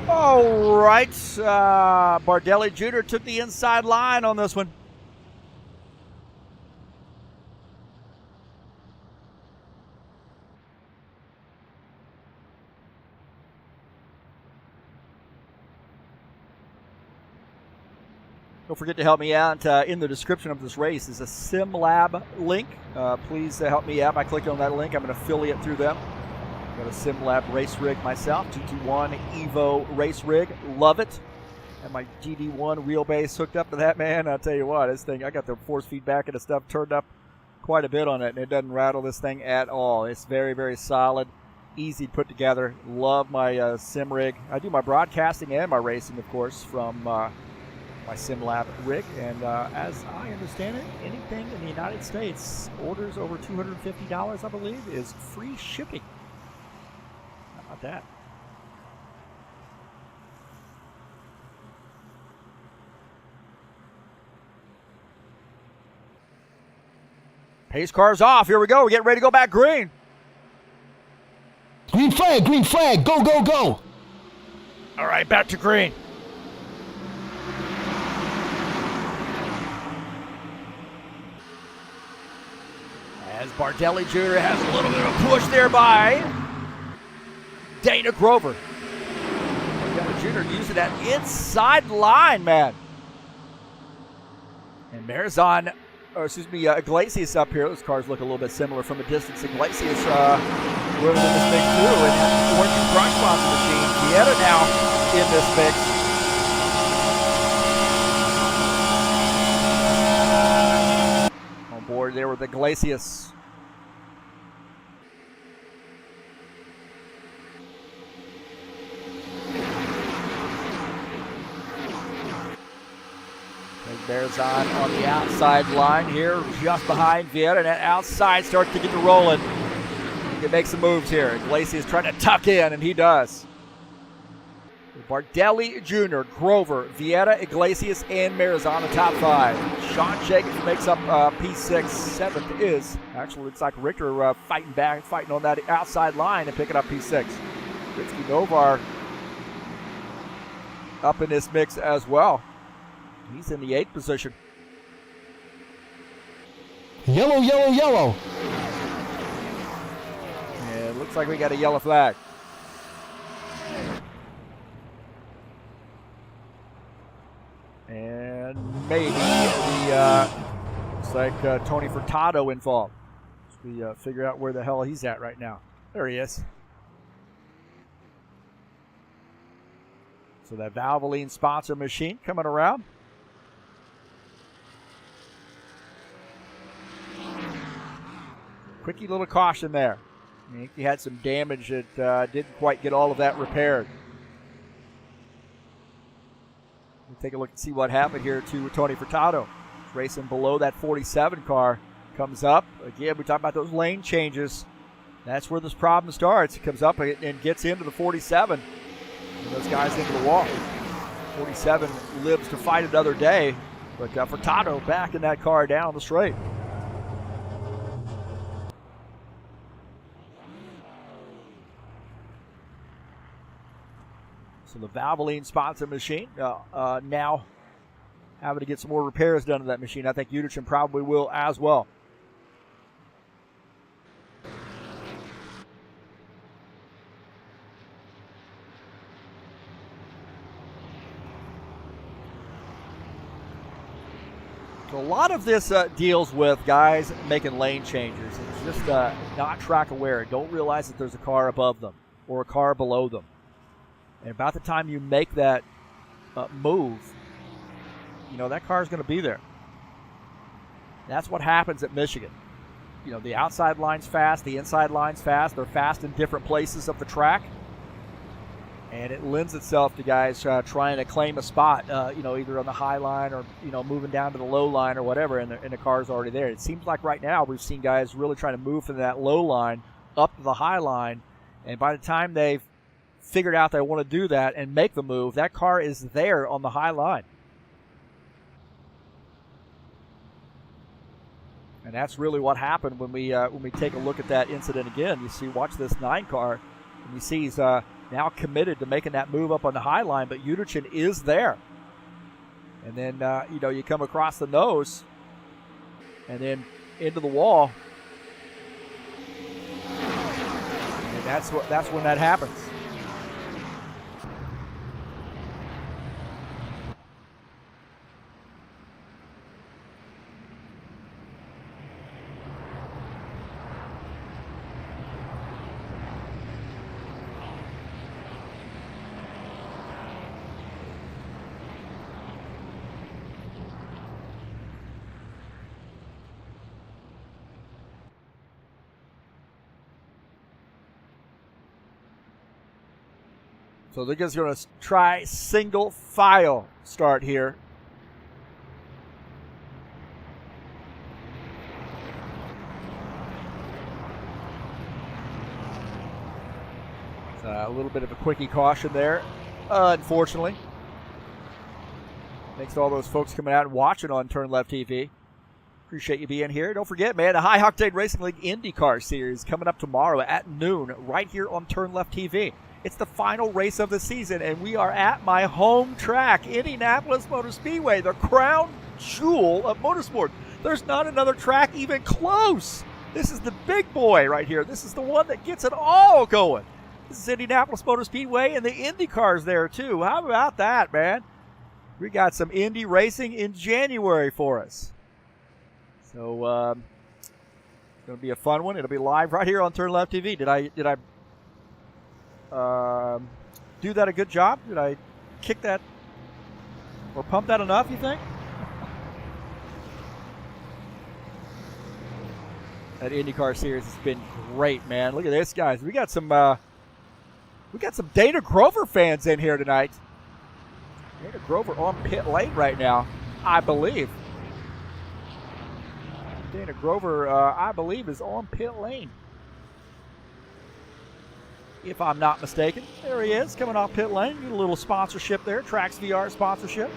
All right, Bardelli Jr. took the inside line on this one. Don't forget to help me out. In the description of this race is a SimLab link. Please help me out by clicking on that link. I'm an affiliate through them. Got a SimLab race rig myself, GT1 Evo race rig. Love it. Have my GD1 wheelbase hooked up to that, man. I'll tell you what, this thing, I got the force feedback and the stuff turned up quite a bit on it, and it doesn't rattle this thing at all. It's very, very solid, easy to put together. Love my sim rig. I do my broadcasting and my racing, of course, from my SimLab rig, and as I understand it, anything in the United States orders over $250, I believe, is free shipping. How about that? Pace car's off. Here we go. We're getting ready to go back green. Green flag, go, go, go. All right, back to green. As Bardelli Jr. has a little bit of a push there by Dana Grover. Bardelli Jr. using that inside line, man. And Marizon Iglesias up here. Those cars look a little bit similar from a distance. Iglesias rolling in this mix too, and that's orange brush sponsor machine. Vieira now in this mix. On board there with Iglesias. Bearzon on the outside line here, just behind Vieira, and that outside starts to get to rolling. He can make some moves here. Iglesias trying to tuck in, and he does. Bardelli Jr., Grover, Vieira, Iglesias, and Bearzon the top 5. Sean Jenkins makes up P6. 7th is, actually looks like Richter fighting on that outside line and picking up P6. Ritsky Novar up in this mix as well. He's in the 8th position. Yellow, yellow, yellow. And it looks like we got a yellow flag. And maybe looks like Tony Furtado involved. We figure out where the hell he's at right now. There he is. So that Valvoline sponsor machine coming around. Quickie little caution there. I think he had some damage that didn't quite get all of that repaired. We'll take a look and see what happened here to Tony Furtado. He's racing below that 47 car. Comes up. Again, we talk about those lane changes. That's where this problem starts. He comes up and gets into the 47. And those guys into the wall. 47 lives to fight another day. But Furtado back in that car down the straight. So the Valvoline sponsor machine now having to get some more repairs done to that machine. I think Uderchin probably will as well. So a lot of this deals with guys making lane changes. It's just not track aware. Don't realize that there's a car above them or a car below them. And about the time you make that move, you know, that car is going to be there. That's what happens at Michigan. You know, the outside line's fast, the inside line's fast. They're fast in different places of the track. And it lends itself to guys trying to claim a spot, you know, either on the high line or, you know, moving down to the low line or whatever, and the car's already there. It seems like right now we've seen guys really trying to move from that low line up to the high line. And by the time they've figured out they want to do that and make the move, that car is there on the high line. And that's really what happened when we take a look at that incident again. You see, watch this 9 car, and you see he's now committed to making that move up on the high line, but Uderchin is there. And then, you know, you come across the nose and then into the wall. And that's when that happens. So they're just going to try single file start here. It's a little bit of a quickie caution there, unfortunately. Thanks to all those folks coming out and watching on TurnLeftTV. Appreciate you being here. Don't forget, man, the High Octane Racing League IndyCar Series coming up tomorrow at noon right here on TurnLeftTV. It's the final race of the season, and we are at my home track, Indianapolis Motor Speedway, the crown jewel of motorsport. There's not another track even close. This is the big boy right here. This is the one that gets it all going. This is Indianapolis Motor Speedway, and the Indy cars there, too. How about that, man? We got some Indy racing in January for us. So it's going to be a fun one. It'll be live right here on TurnLeftTV. Did I do that a good job? Did I kick that or pump that enough, you think? That IndyCar series has been great, man. Look at this, guys. We got some Dana Grover fans in here tonight. Dana Grover on pit lane right now, I believe. Dana Grover, I believe, is on pit lane, if I'm not mistaken. There he is, coming off pit lane. Get a little sponsorship there, Trax VR sponsorship.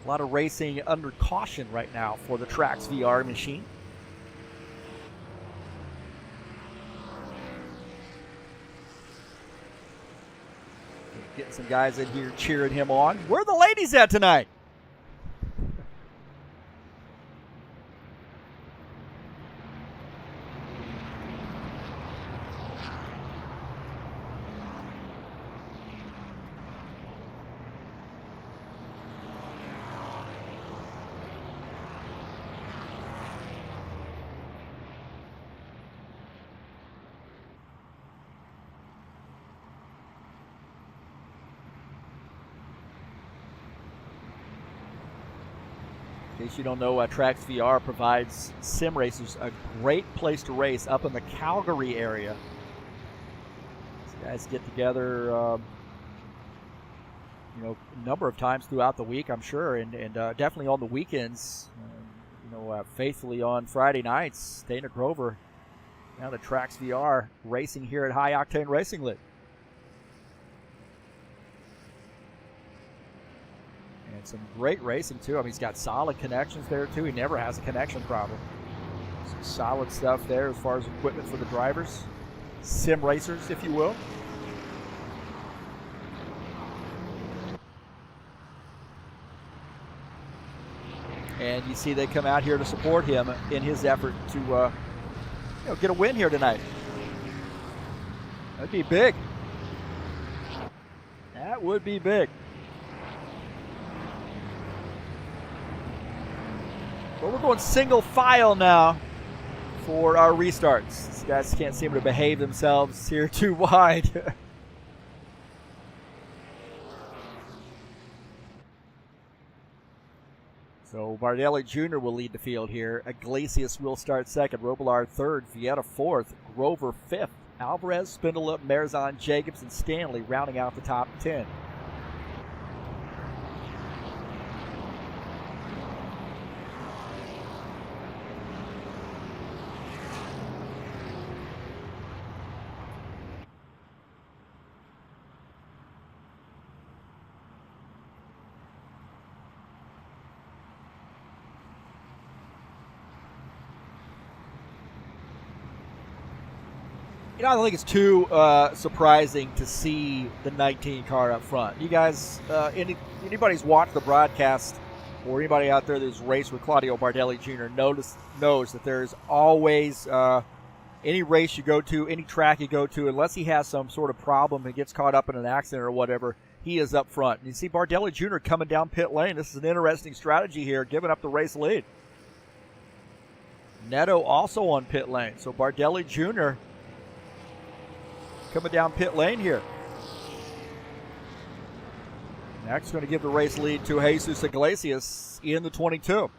A lot of racing under caution right now for the Trax VR machine. Getting some guys in here cheering him on. Where are the ladies at tonight? In case you don't know, Trax VR provides sim racers a great place to race up in the Calgary area. These guys get together, a number of times throughout the week, I'm sure, and definitely on the weekends. Faithfully on Friday nights. Dana Grover, now the Trax VR racing here at High Octane Racing League. And some great racing, too. I mean, he's got solid connections there, too. He never has a connection problem. Some solid stuff there as far as equipment for the drivers. Sim racers, if you will. And you see they come out here to support him in his effort to get a win here tonight. That'd be big. That would be big. But we're going single file now for our restarts. These guys can't seem to behave themselves here too wide. So Bardelli Jr. will lead the field here. Iglesias will start second. Robillard third. Vieta fourth. Grover fifth. Alvarez, Spindelup, Marzon, Jacobs, and Stanley rounding out the top 10. I don't think it's too surprising to see the 19 car up front. You guys, anybody's watched the broadcast or anybody out there that's raced with Claudio Bardelli Jr. knows that there's always any race you go to, any track you go to, unless he has some sort of problem and gets caught up in an accident or whatever, he is up front. And you see Bardelli Jr. coming down pit lane. This is an interesting strategy here, giving up the race lead. Neto also on pit lane. So Bardelli Jr. coming down pit lane here. Next, going to give the race lead to Jesus Iglesias in the 22.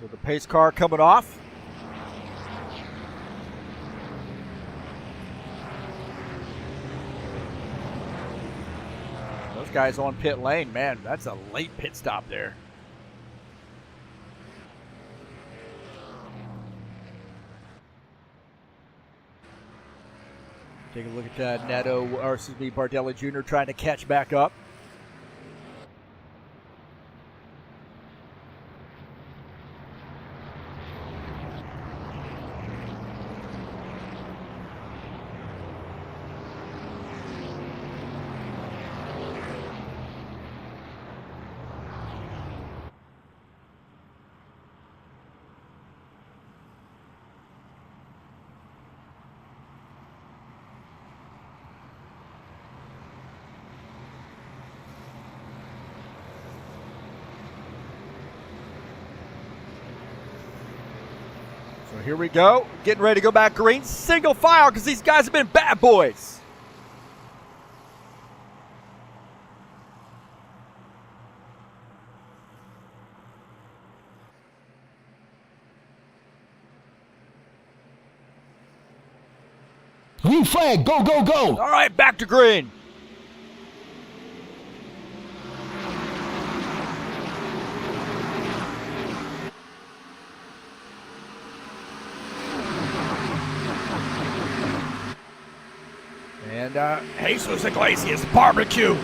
So the pace car coming off. Guys on pit lane, man, that's a late pit stop there. Take a look at Bardelli Jr. trying to catch back up. So here we go. Getting ready to go back green. Single file because these guys have been bad boys. Green flag, go, go, go. All right, back to green. And Jesus Iglesias barbecue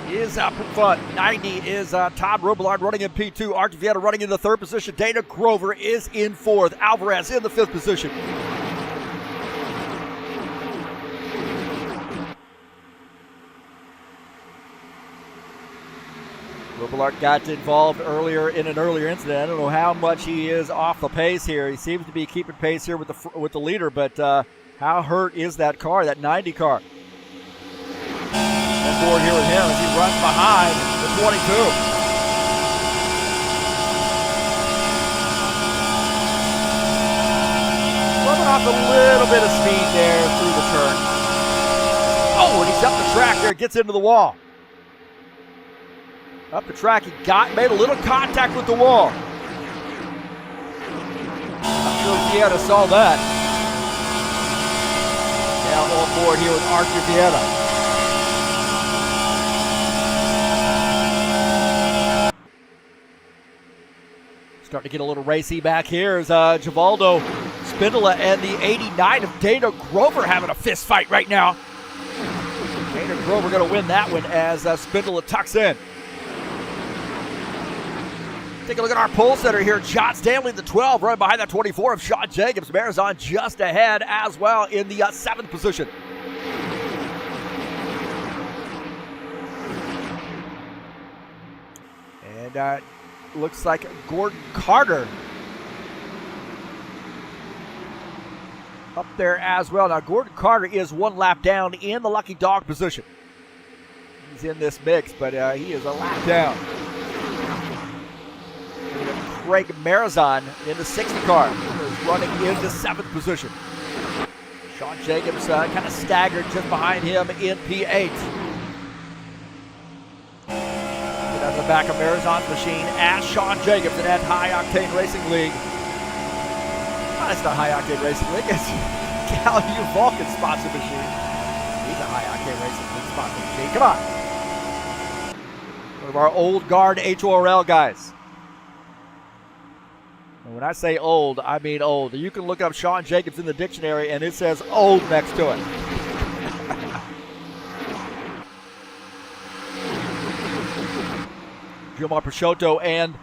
is up in front. 90 is Todd Robillard running in P2. Archie Vieta running in the third position. Dana Grover is in fourth. Alvarez in the fifth position. Robillard got involved earlier in an earlier incident. I don't know how much he is off the pace here. He seems to be keeping pace here with the leader, but how hurt is that car, that 90 car? And forward here with him as he runs behind the 22. Rubbing off a little bit of speed there through the turn. Oh, and he's up the track there, gets into the wall. Up the track, he made a little contact with the wall. Not sure if Vieta saw that. Now on board here with Archie Vieta. Starting to get a little racy back here as Givaldo Spindola and the 89 of Dana Grover having a fist fight right now. Dana Grover going to win that one as Spindola tucks in. Take a look at our pole setter here. John Stanley, the 12, right behind that 24 of Sean Jacobs. Marizon just ahead as well in the 7th position. And looks like Gordon Carter up there as well. Now, Gordon Carter is one lap down in the lucky dog position. He's in this mix, but he is a lap down. Craig Marizon in the 60 car is running in the 7th position. Sean Jacobs kind of staggered just behind him in P8. Get out of the back of Marizon's machine as Sean Jacobs in that High Octane Racing League. Oh, it's not High Octane Racing League, it's Cal U Vulcan sponsor machine. He's a High Octane Racing League sponsor machine. Come on. One of our old guard HORL guys. And when I say old, I mean old. You can look up Sean Jacobs in the dictionary and it says old next to it. Gilmar Peixoto and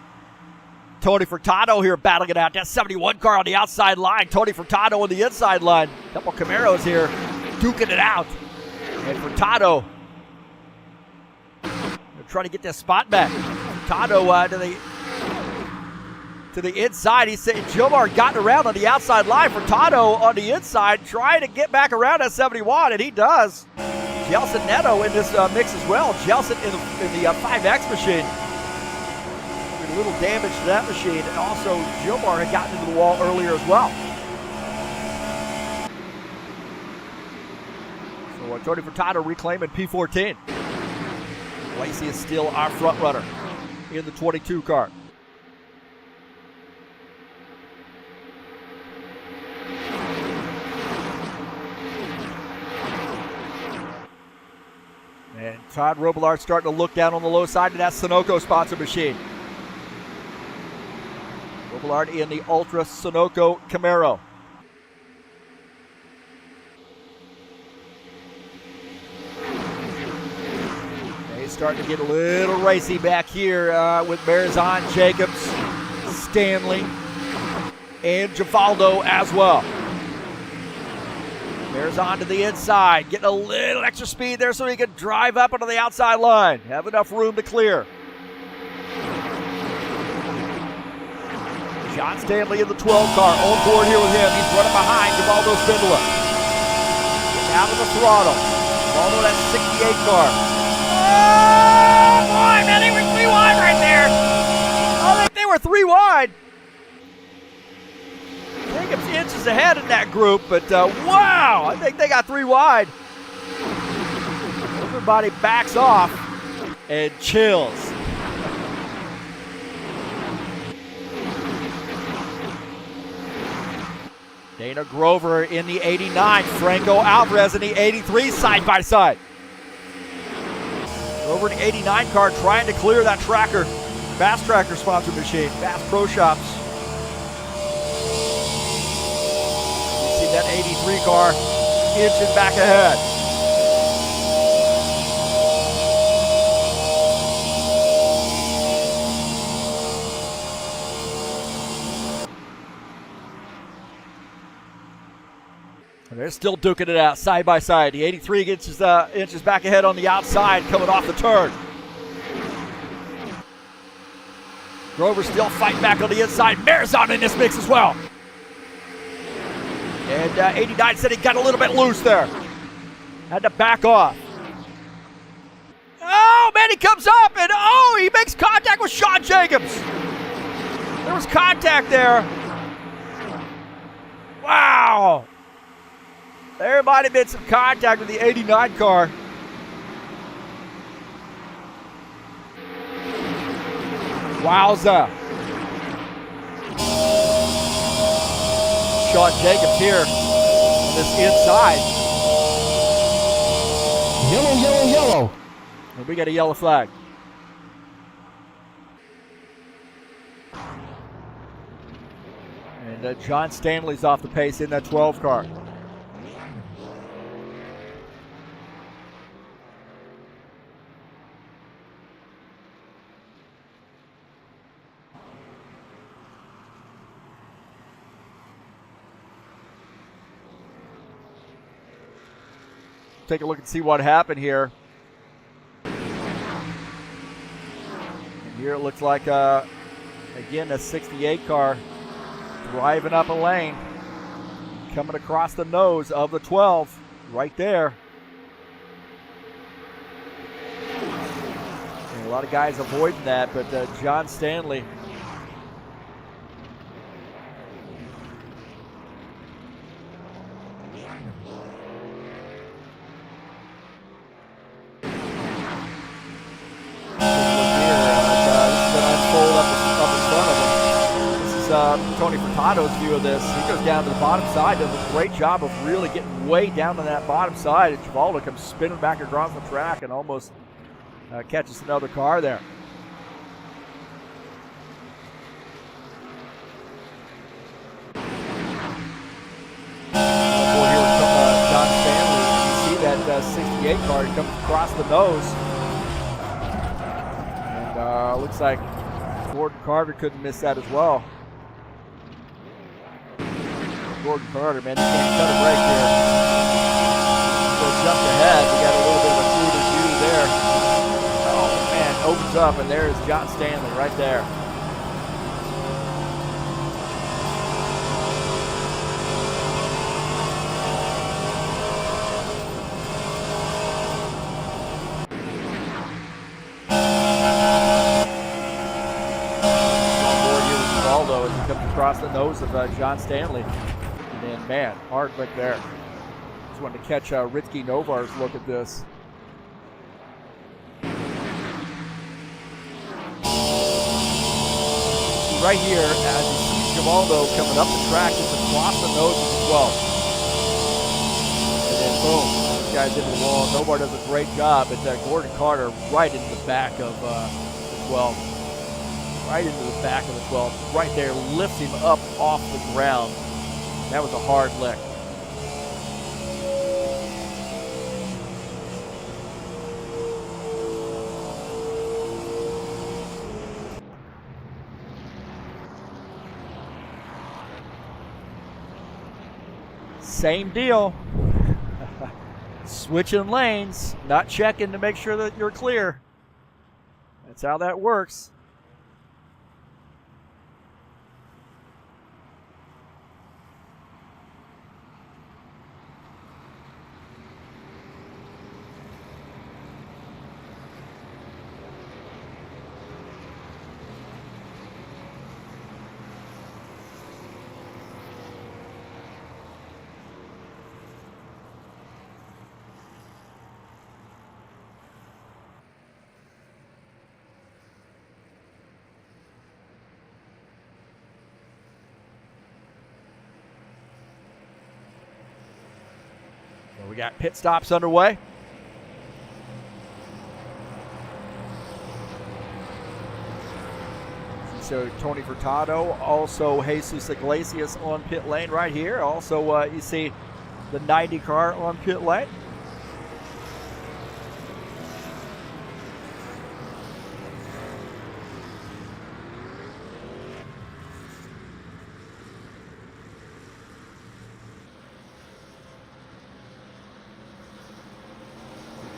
Tony Furtado here battling it out. That 71 car on the outside line. Tony Furtado on the inside line. A couple Camaros here duking it out. And Furtado trying to get that spot back. Furtado to the inside. He said Gilmar got around on the outside line. Furtado on the inside trying to get back around that 71, and he does. Jelson Neto in this mix as well. Jelson in the 5X machine. A little damage to that machine, and also Gilmar had gotten into the wall earlier as well. So Tony Furtado reclaiming P14. Lacey is still our front runner in the 22 car. And Todd Robillard starting to look down on the low side of that Sunoco sponsor machine. Robillard in the Ultra Sunoco Camaro. He's starting to get a little racy back here with Marizon, Jacobs, Stanley, and Givaldo as well. Marizon to the inside, getting a little extra speed there so he can drive up onto the outside line. Have enough room to clear. John Stanley in the 12 car, on board here with him. He's running behind Givaldo Spindola. Getting out of the throttle. Givaldo, that 68 car. Oh, boy, man, they were 3 wide right there. Oh, they were 3 wide. inches ahead in that group, but wow, I think they got 3 wide. Everybody backs off and chills. Dana Grover in the 89, Franco Alvarez in the 83, side by side. Grover in the 89 car trying to clear that tracker, Fast Tracker sponsored machine, Fast Pro Shops. You see that 83 car inching back ahead. And they're still duking it out side by side. The 83 inches back ahead on the outside coming off the turn. Grover still fighting back on the inside. Marizon in this mix as well. And 89 said he got a little bit loose there. Had to back off. Oh, man, he comes up and he makes contact with Sean Jacobs. There was contact there. Wow. There might have been some contact with the 89 car. Wowza. Sean Jacobs here on this inside. Yellow, yellow, yellow. And we got a yellow flag. And John Stanley's off the pace in that 12 car. Take a look and see what happened here. And here it looks like, again, a 68 car driving up a lane, coming across the nose of the 12 right there. And a lot of guys avoiding that, but John Stanley Tony Furtado's view of this. He goes down to the bottom side, does a great job of really getting way down to that bottom side. And Givaldo comes spinning back across the track and almost catches another car there. Here with John Stanley. You see that 68 car, he comes across the nose. And looks like Gordon Carter couldn't miss that as well. Gordon Carter, man, he can't cut a break here. So jumped ahead. We got a little bit of a cruiser view there. Oh, man, opens up, and there's John Stanley right there. On board here with Givaldo as he comes across the nose of John Stanley. And man, hard lick there. Just wanted to catch Ricky Novar's look at this. Right here, as you see Givaldo coming up the track, just across the nose of the 12. And then boom, this guy's into the wall. Novar does a great job, but Gordon Carter right into the back of the 12. Right into the back of the 12. Right there, lifts him up off the ground. That was a hard lick. Same deal. Switching lanes, not checking to make sure that you're clear. That's how that works. We got pit stops underway. So Tony Furtado, also Jesus Iglesias on pit lane right here. Also, you see the 90 car on pit lane.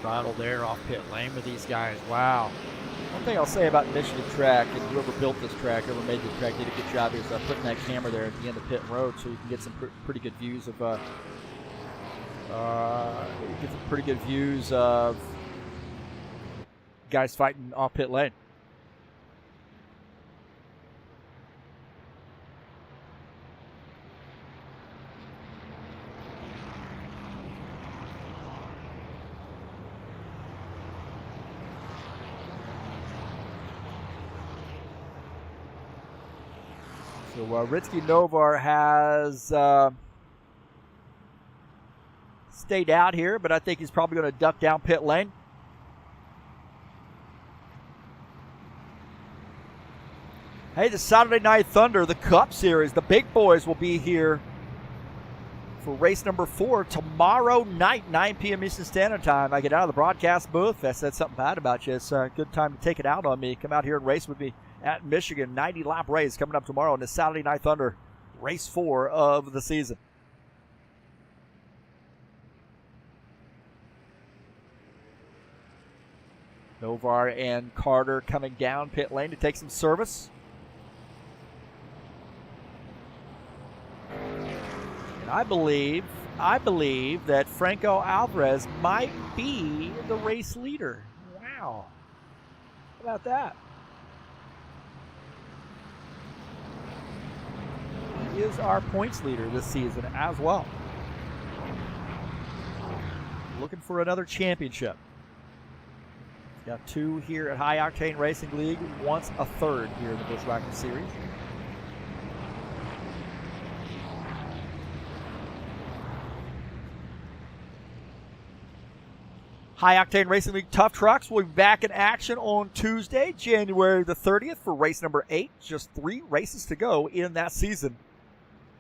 Battle there off pit lane with these guys. Wow. One thing I'll say about Michigan track, and whoever built this track, whoever made this track, did a good job is putting that camera there at the end of pit road, so you can get some pretty good views of guys fighting off pit lane. So Ritsky Novar has stayed out here, but I think he's probably going to duck down pit lane. Hey, the Saturday Night Thunder, the Cup Series, the big boys will be here for race number 4 tomorrow night, 9 p.m. Eastern Standard Time. I get out of the broadcast booth. I said something bad about you. It's a good time to take it out on me. Come out here and race with me at Michigan. 90-lap race coming up tomorrow in the Saturday Night Thunder, race 4 of the season. Novar and Carter coming down pit lane to take some service. And I believe that Franco Alvarez might be the race leader. Wow. How about that? He is our points leader this season as well. Looking for another championship. Got 2 here at High Octane Racing League, wants a 3rd here in the Buschwackers Series. High Octane Racing League Tough Trucks will be back in action on Tuesday, January the 30th for race number 8. Just 3 races to go in that season.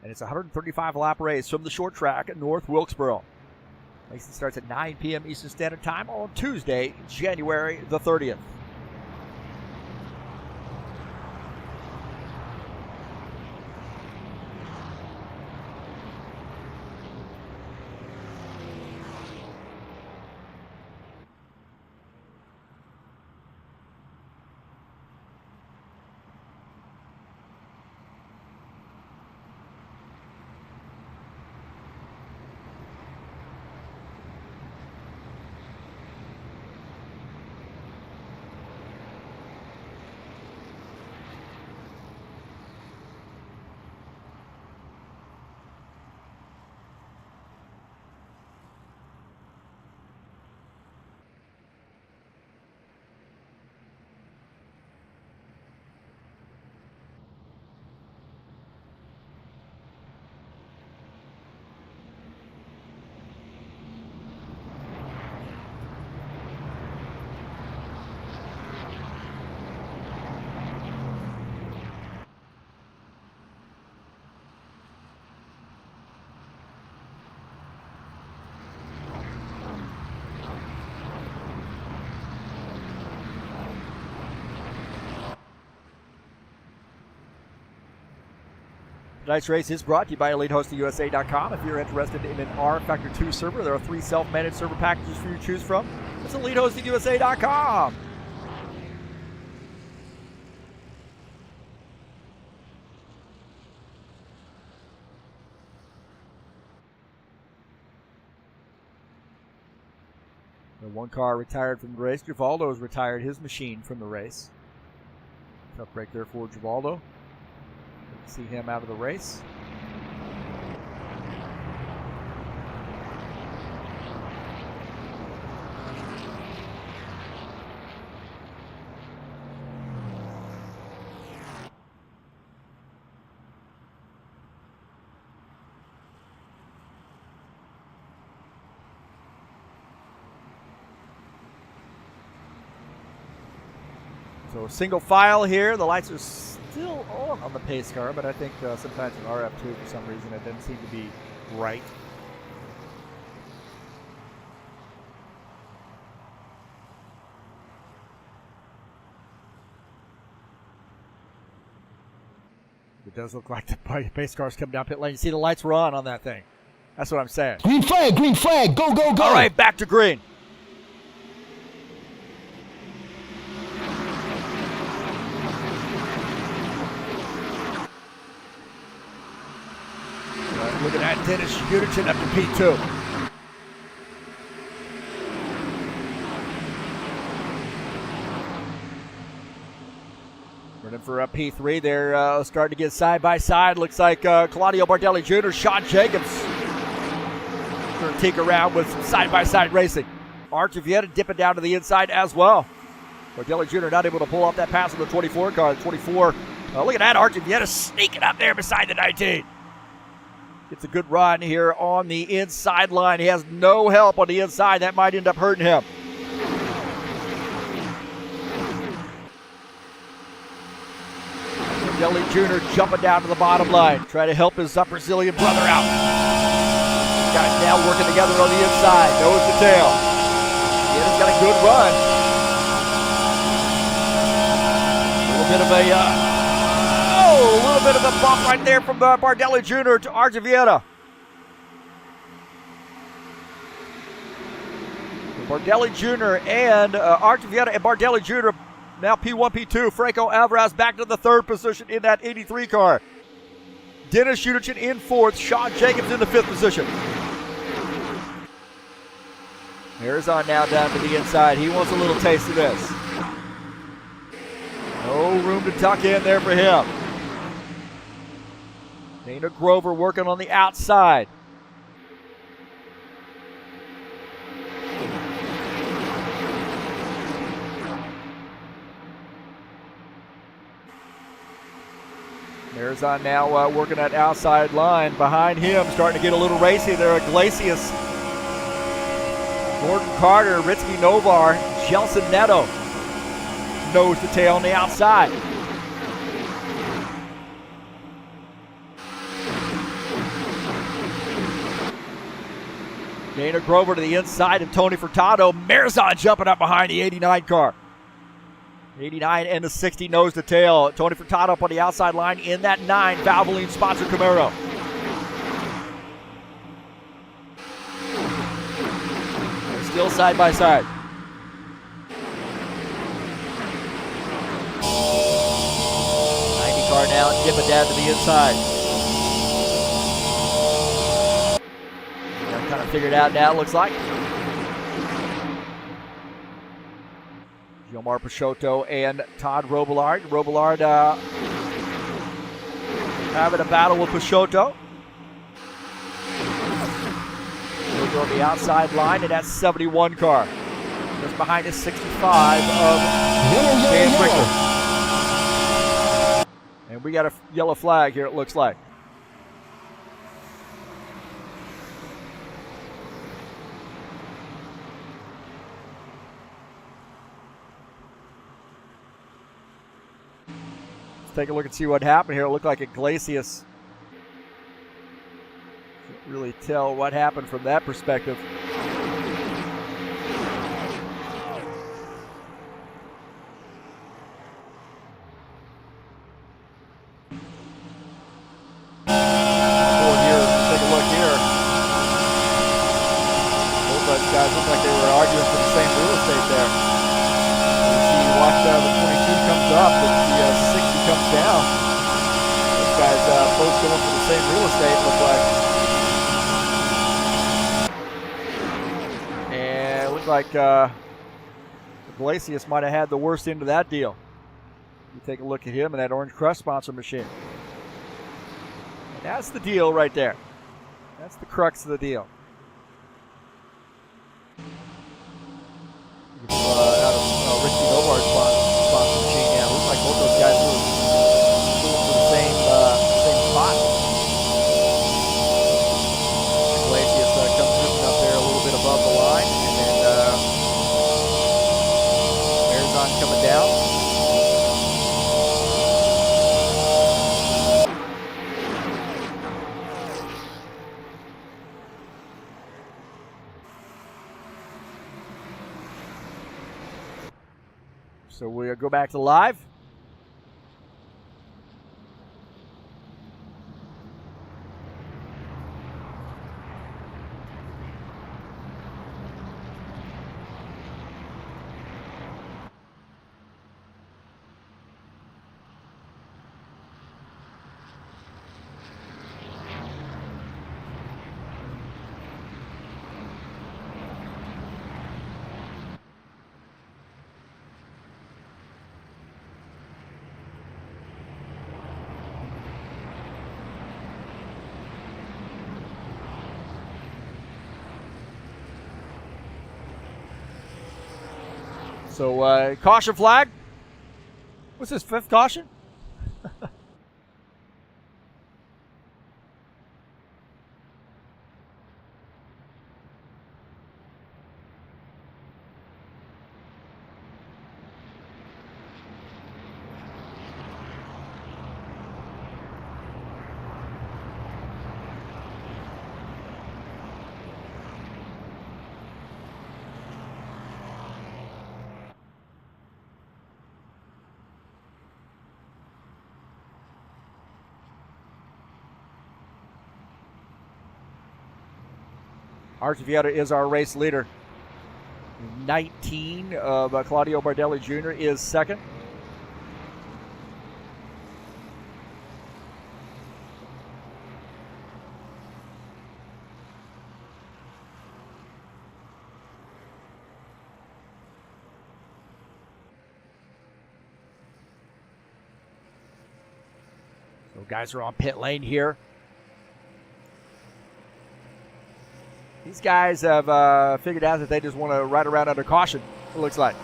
And it's a 135-lap race from the short track at North Wilkesboro. Racing starts at 9 p.m. Eastern Standard Time on Tuesday, January the 30th. Tonight's race is brought to you by EliteHostingUSA.com. If you're interested in an rFactor 2 server, there are 3 self-managed server packages for you to choose from. It's EliteHostingUSA.com. The 1 car retired from the race. Givaldo's retired his machine from the race. Tough break there for Givaldo. See him out of the race. So single file here. The lights are still on the pace car, but I think sometimes in RF2 for some reason it doesn't seem to be right. It does look like the pace cars come down pit lane. You see the lights were on that thing. That's what I'm saying. Green flag, go, go, go. All right, back to green. Look at that, Dennis Udichin up to P2. Running for P3. They're starting to get side by side. Looks like Claudio Bardelli Jr., Sean Jacobs. Going to take around with some side by side racing. Archivieta dipping down to the inside as well. Bardelli Jr. not able to pull off that pass on the 24 car. The 24. Look at that, Archivieta sneaking up there beside the 19. Gets a good run here on the inside line. He has no help on the inside. That might end up hurting him. Bardelli Jr. jumping down to the bottom line. Trying to help his Brazilian brother out. Guys now working together on the inside. Nose to tail. He's got a good run. A little bit of a bump right there from Bardelli Jr. to Archivieta. Bardelli Jr. and Archivieta and Bardelli Jr. now P1, P2. Franco Alvarez back to the third position in that 83 car. Dennis Udichin in fourth. Sean Jacobs in the fifth position. Arizon now down to the inside. He wants a little taste of this. No room to tuck in there for him. Dana Grover working on the outside. Arizon now working that outside line. Behind him, starting to get a little racy there. Iglesias, Gordon Carter, Ritsky Novar, Jelson Neto. Nose to tail on the outside. Dana Grover to the inside of Tony Furtado. Marzon jumping up behind the 89 car. 89 and the 60 nose to tail. Tony Furtado up on the outside line in that 9 Valvoline sponsored Camaro. They're still side by side. Car now dipping down to the inside. Kind of figured out now, it looks like. Gilmar Peixoto and Todd Robillard. Robillard having a battle with Peixoto. We'll go the outside line, and that's 71 car. Just behind the 65 of Dan Brickler. And we got a yellow flag here, it looks like. Let's take a look and see what happened here. It looked like Iglesias. Can't really tell what happened from that perspective. Guys look like they were arguing for the same real estate there. You watch the 22 comes up, the 60 comes down. Those guys both going for the same real estate, look like. And it looked like Iglesias might have had the worst end of that deal. You take a look at him and that Orange Crush sponsor machine. And that's the deal right there. That's the crux of the deal. Out of Richie Novar's sponsor machine. Yeah, it looks like both those guys were going for the same spot. Iglesias comes drifting up there a little bit above the line, and then Marzon coming down. So we'll go back to live. So caution flag. What's this, 5th caution? Archivieta is our race leader. 19 of Claudio Bardelli Jr. is second. So guys are on pit lane here. These guys have figured out that they just want to ride around under caution, it looks like.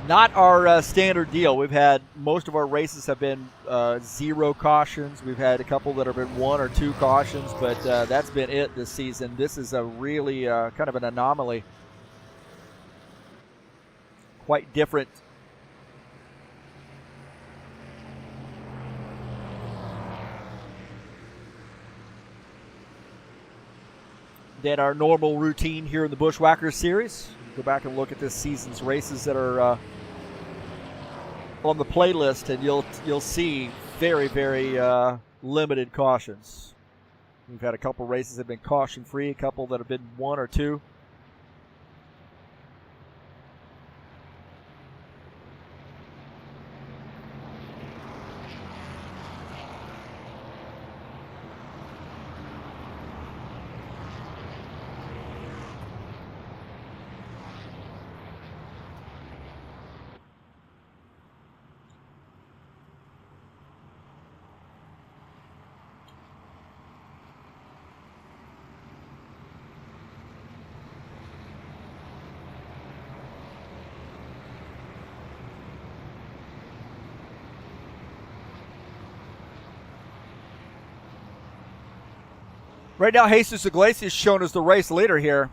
Not our standard deal. We've had, most of our races have been 0 cautions. We've had a couple that have been 1 or 2 cautions, but that's been it this season. This is a really kind of an anomaly. Quite different. Than our normal routine here in the Buschwackers series. Go back and look at this season's races that are on the playlist, and you'll see very, very limited cautions. We've had a couple races that have been caution free, a couple that have been 1 or 2. Right now, Jesus Iglesias shown as the race leader here.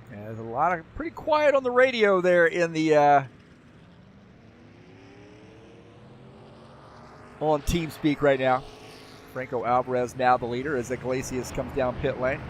There's a lot of pretty quiet on the radio there in the on TeamSpeak right now. Franco Alvarez now the leader as Iglesias comes down pit lane.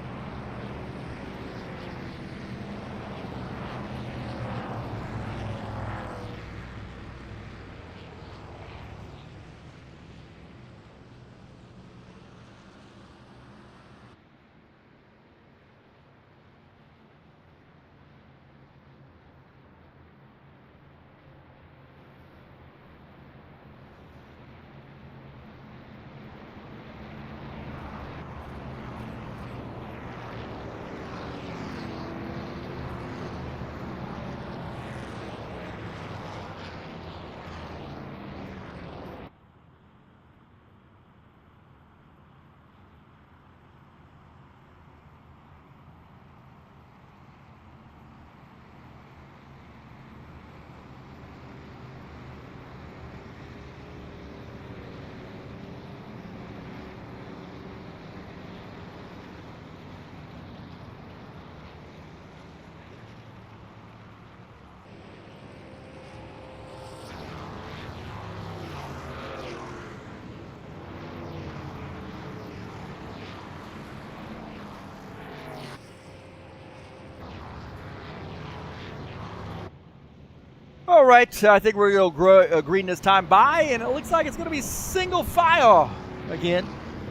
All right, I think we're going to go green this time by, and it looks like it's going to be single file again,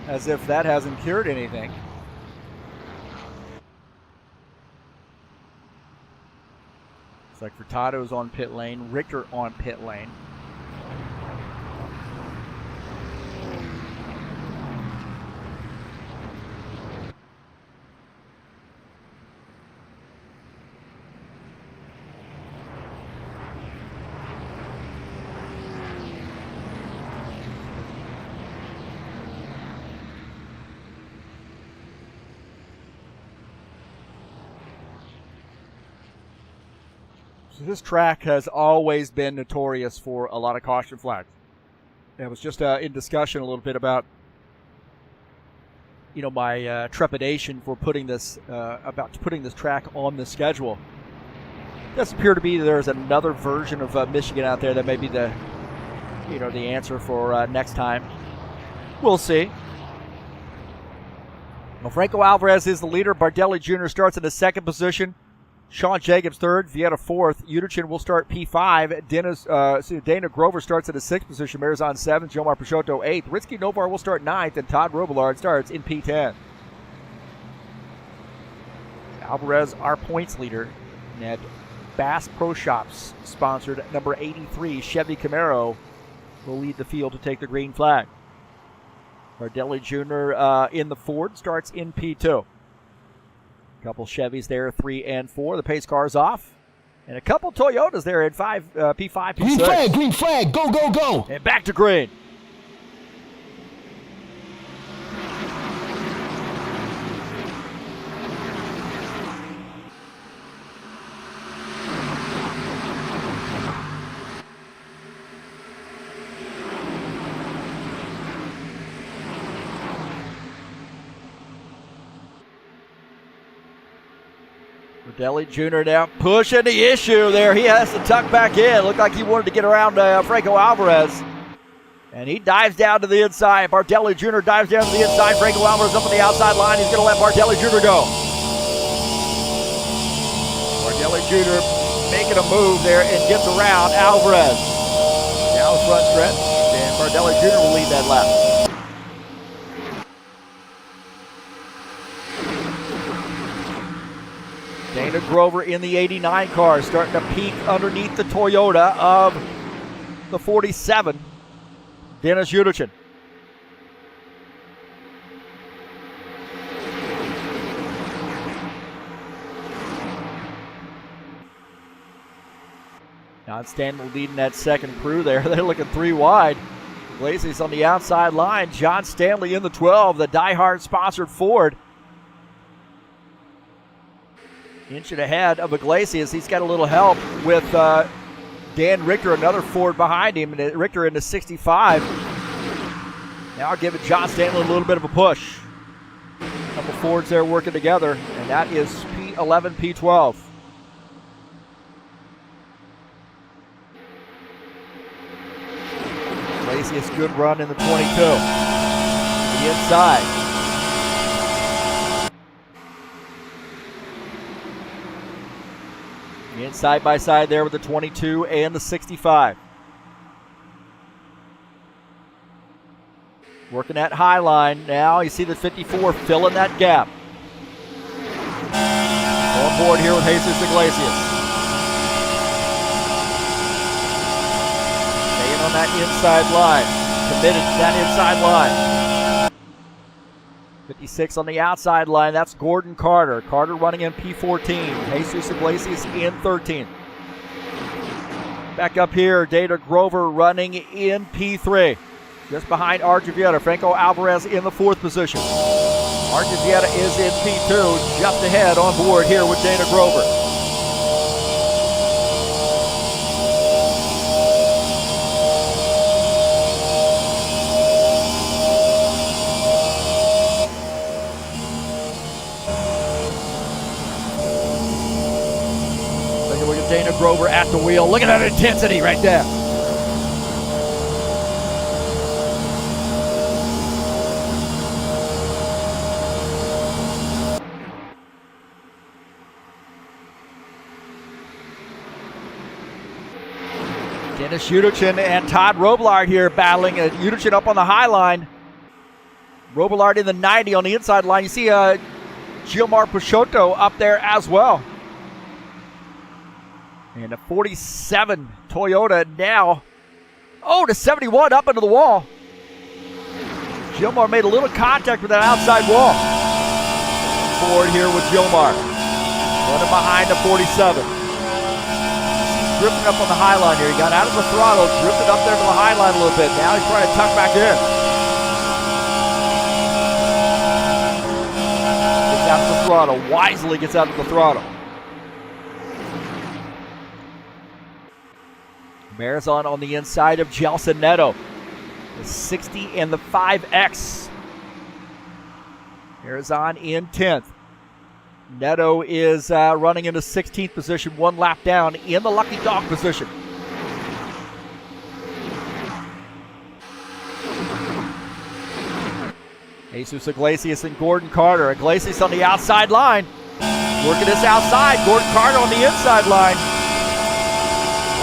as if that hasn't cured anything. Looks like Furtado's on pit lane, Richter on pit lane. So this track has always been notorious for a lot of caution flags. It was just in discussion a little bit about, my trepidation for putting this track on the schedule. It does appear to be there's another version of Michigan out there that may be the answer for next time. We'll see. Well, Franco Alvarez is the leader. Bardelli Jr. starts in the second position. Sean Jacobs third, Vieta fourth. Uderchin will start P5. Dana Grover starts in the sixth position. Marizon seventh. Jomar Peixoto eighth. Ritsky Novar will start ninth, and Todd Robillard starts in P10. Alvarez, our points leader, and Bass Pro Shops sponsored number 83 Chevy Camaro will lead the field to take the green flag. Bardelli Jr. In the Ford starts in P2. Couple Chevys there, 3 and 4. The pace car's off. And a couple Toyotas there in P5, P6. Green flag, go, go, go. And back to green. Bardelli Jr. now pushing the issue there. He has to tuck back in. Looked like he wanted to get around Franco Alvarez. And he dives down to the inside. Bardelli Jr. dives down to the inside. Franco Alvarez up on the outside line. He's going to let Bardelli Jr. go. Bardelli Jr. making a move there and gets around Alvarez. Now front stretch. And Bardelli Jr. will lead that lap. Dana Grover in the 89 car, starting to peek underneath the Toyota of the 47, Dennis Uderchin. John Stanley leading that second crew there. They're looking 3 wide. Iglesias on the outside line. John Stanley in the 12, the diehard sponsored Ford. Inch and ahead of Iglesias. He's got a little help with Dan Richter, another Ford behind him, and Richter in the 65. Now giving John Stanley a little bit of a push. A couple Fords there working together, and that is P11, P12. Iglesias, good run in the 22. The inside. In side by side there with the 22 and the 65. Working that high line now. You see the 54 filling that gap. On board here with Jesus Iglesias. Staying on that inside line. Committed to that inside line. 56 on the outside line. That's Gordon Carter. Carter running in P14. Jesus Iglesias in 13th. Back up here, Dana Grover running in P3. Just behind Argivieta. Franco Alvarez in the 4th position. Argivieta is in P2, just ahead on board here with Dana Grover. Dana Grover at the wheel. Look at that intensity right there. Dennis Uderchin and Todd Robillard here battling. Uderchin up on the high line. Robillard in the 90 on the inside line. You see Gilmar Peixoto up there as well. And a 47 Toyota now. Oh, to 71 up into the wall. Gilmar made a little contact with that outside wall. Forward here with Gilmar. Running behind the 47. Drifting up on the high line here. He got out of the throttle, drifted up there to the high line a little bit. Now he's trying to tuck back in. Gets out of the throttle. Wisely gets out of the throttle. Marizon on the inside of Gelson Neto. The 60 and the 5X. Marizon in 10th. Neto is running into 16th position, 1 lap down in the lucky dog position. Jesus Iglesias and Gordon Carter. Iglesias on the outside line. Working this outside. Gordon Carter on the inside line.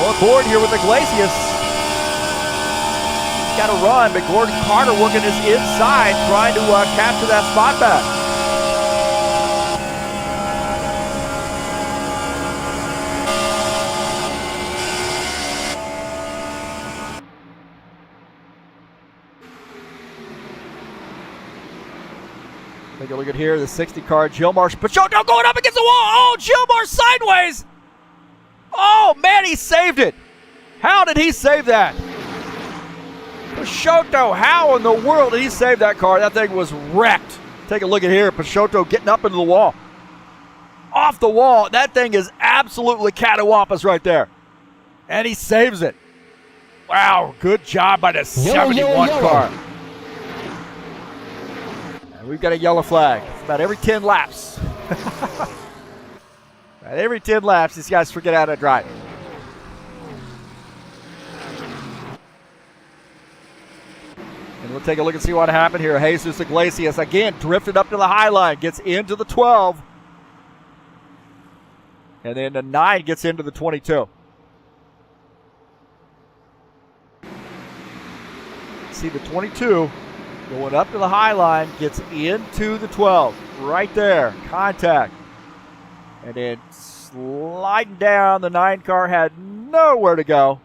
On board here with Iglesias. He's got to run, but Gordon Carter working his inside, trying to capture that spot back. Take a look at here, the 60 car, Gilmar Peixoto going up against the wall. Oh, Gilmar sideways. Oh, man, he saved it. How did he save that? Peixoto, how in the world did he save that car? That thing was wrecked. Take a look at here, Peixoto getting up into the wall. Off the wall, that thing is absolutely catawampus right there. And he saves it. Wow, good job by the 71 car. And we've got a yellow flag. It's about every 10 laps. About every 10 laps, these guys forget how to drive. And we'll take a look and see what happened here. Jesus Iglesias again drifted up to the high line, gets into the 12. And then the 9 gets into the 22. See the 22 going up to the high line, gets into the 12. Right there, contact. And then sliding down, the 9 car had nowhere to go.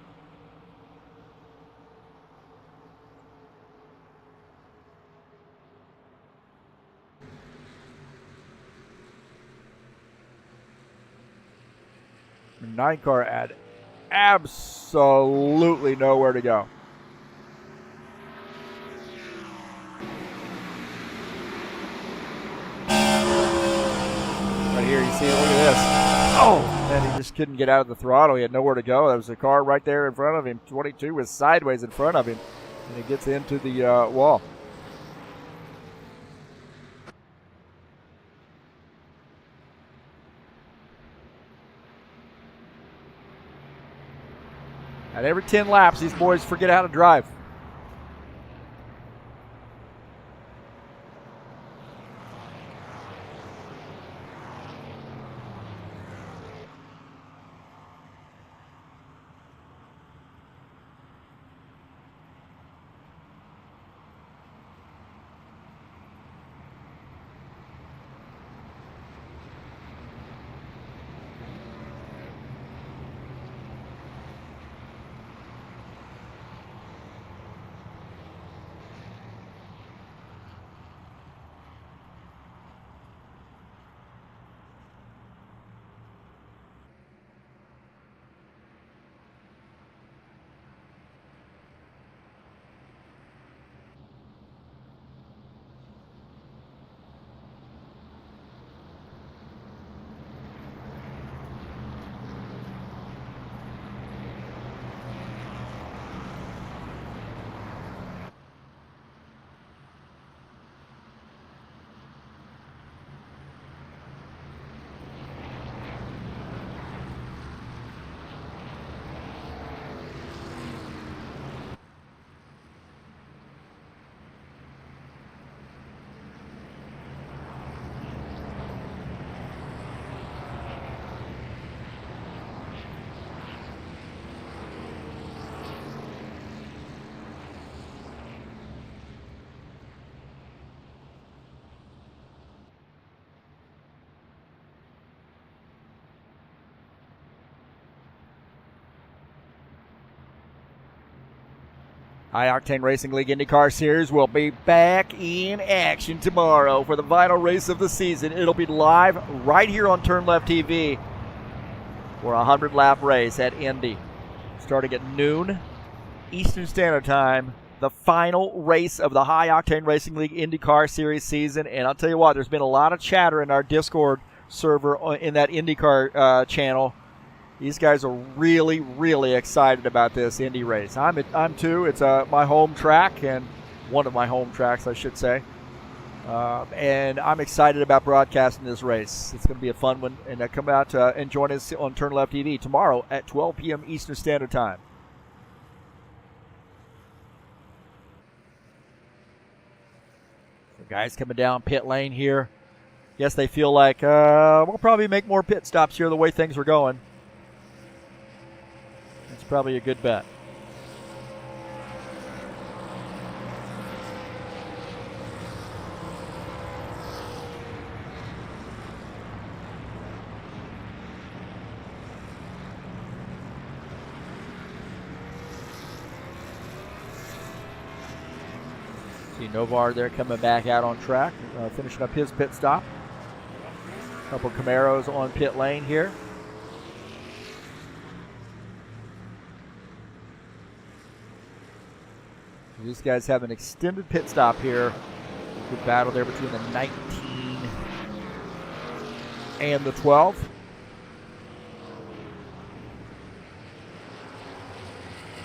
The 9 car had absolutely nowhere to go. Right here, you see, look at this. Oh, and he just couldn't get out of the throttle. He had nowhere to go. There was a car right there in front of him. 22 was sideways in front of him, and he gets into the wall. At every 10 laps, these boys forget how to drive. High Octane Racing League IndyCar Series will be back in action tomorrow for the final race of the season. It'll be live right here on TurnLeftTV for a 100-lap race at Indy. Starting at noon Eastern Standard Time, the final race of the High Octane Racing League IndyCar Series season. And I'll tell you what, there's been a lot of chatter in our Discord server in that IndyCar channel. These guys are really, really excited about this Indy race. I'm too. It's my home track, and one of my home tracks, I should say. And I'm excited about broadcasting this race. It's going to be a fun one. And come out and join us on TurnLeftTV tomorrow at 12 p.m. Eastern Standard Time. So guys coming down pit lane here. Yes, they feel like we'll probably make more pit stops here the way things are going. It's probably a good bet. See Novar there coming back out on track, finishing up his pit stop. A couple Camaros on pit lane here. These guys have an extended pit stop here. Good battle there between the 19 and the 12.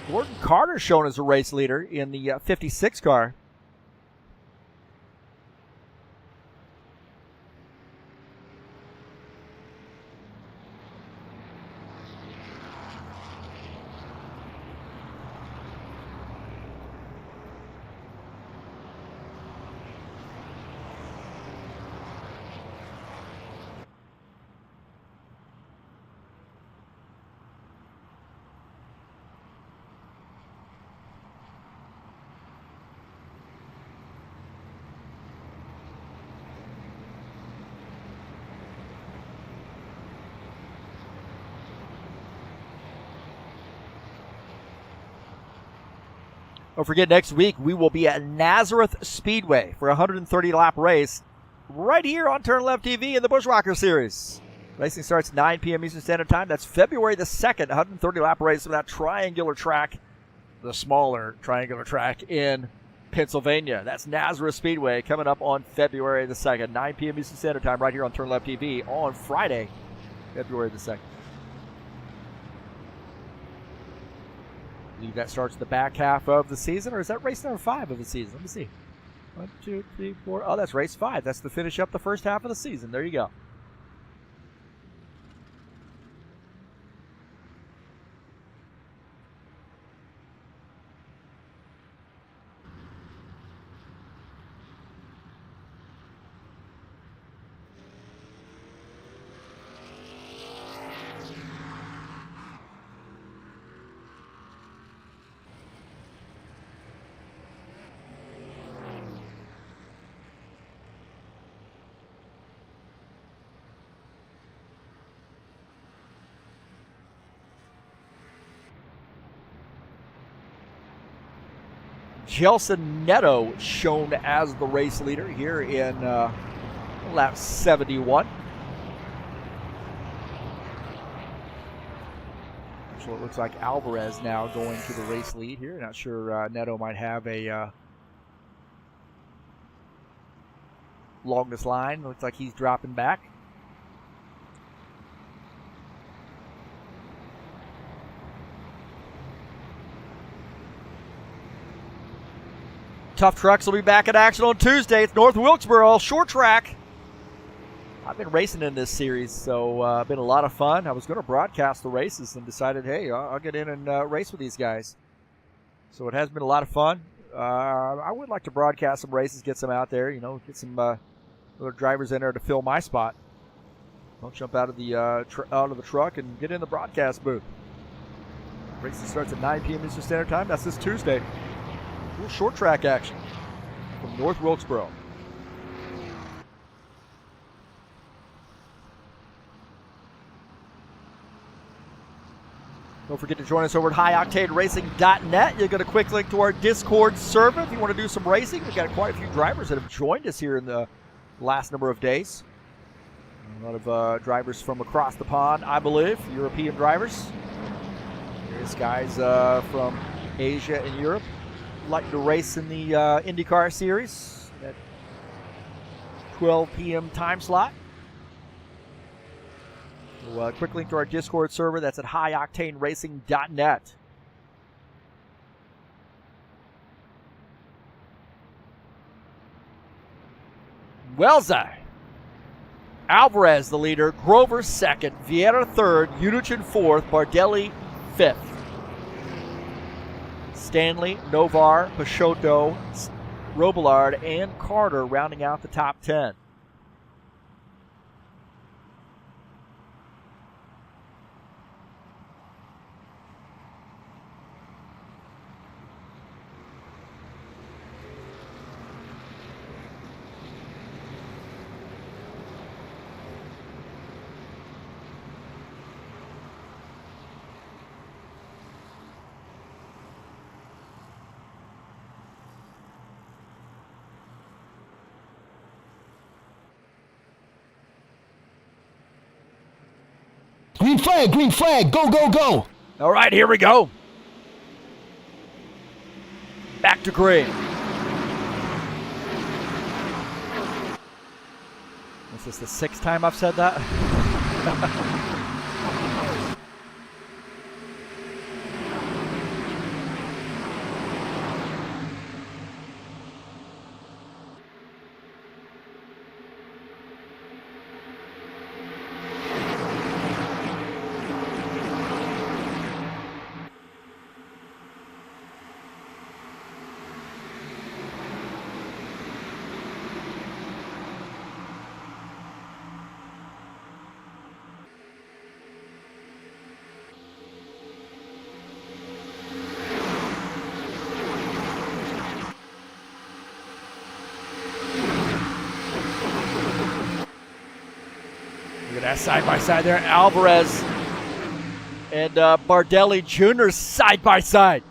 Gordon Carter shown as a race leader in the 56 car. Don't forget, next week we will be at Nazareth Speedway for a 130-lap race right here on TurnLeftTV in the Buschwackers series. Racing starts 9 p.m. Eastern Standard Time. That's February the 2nd, 130-lap race of that triangular track, the smaller triangular track in Pennsylvania. That's Nazareth Speedway coming up on February the 2nd, 9 p.m. Eastern Standard Time right here on TurnLeftTV on Friday, February the 2nd. That starts the back half of the season, or is that race number 5 of the season? Let me see. 1, 2, 3, 4. Oh, that's race 5. That's to finish up the first half of the season. There you go. Gelson Neto shown as the race leader here in lap 71. So it looks like Alvarez now going to the race lead here. Not sure Neto might have a longest line. Looks like he's dropping back. Tough Trucks will be back in action on Tuesday. It's North Wilkesboro, short track. I've been racing in this series, so been a lot of fun. I was going to broadcast the races and decided, hey, I'll get in and race with these guys. So it has been a lot of fun. I would like to broadcast some races, get some out there, get some other drivers in there to fill my spot. I'll jump out of the truck and get in the broadcast booth. Racing starts at 9 p.m. Eastern Standard Time. That's this Tuesday. A little short track action from North Wilkesboro. Don't forget to join us over at highoctaneracing.net. You'll get a quick link to our Discord server if you want to do some racing. We've got quite a few drivers that have joined us here in the last number of days. A lot of drivers from across the pond, I believe, European drivers. Various guys from Asia and Europe like to race in the IndyCar series at 12 p.m. time slot. So, quick link to our Discord server. That's at highoctaneracing.net. Welza. Alvarez, the leader. Grover, second. Vieira, third. Yunichin, fourth. Bardelli, fifth. Stanley, Novar, Peixoto, Robillard, and Carter rounding out the top 10. Green flag, go, go, go. All right, here we go. Back to green. Is this the sixth time I've said that? Look at that side-by-side there. Alvarez and Bardelli Jr. side-by-side.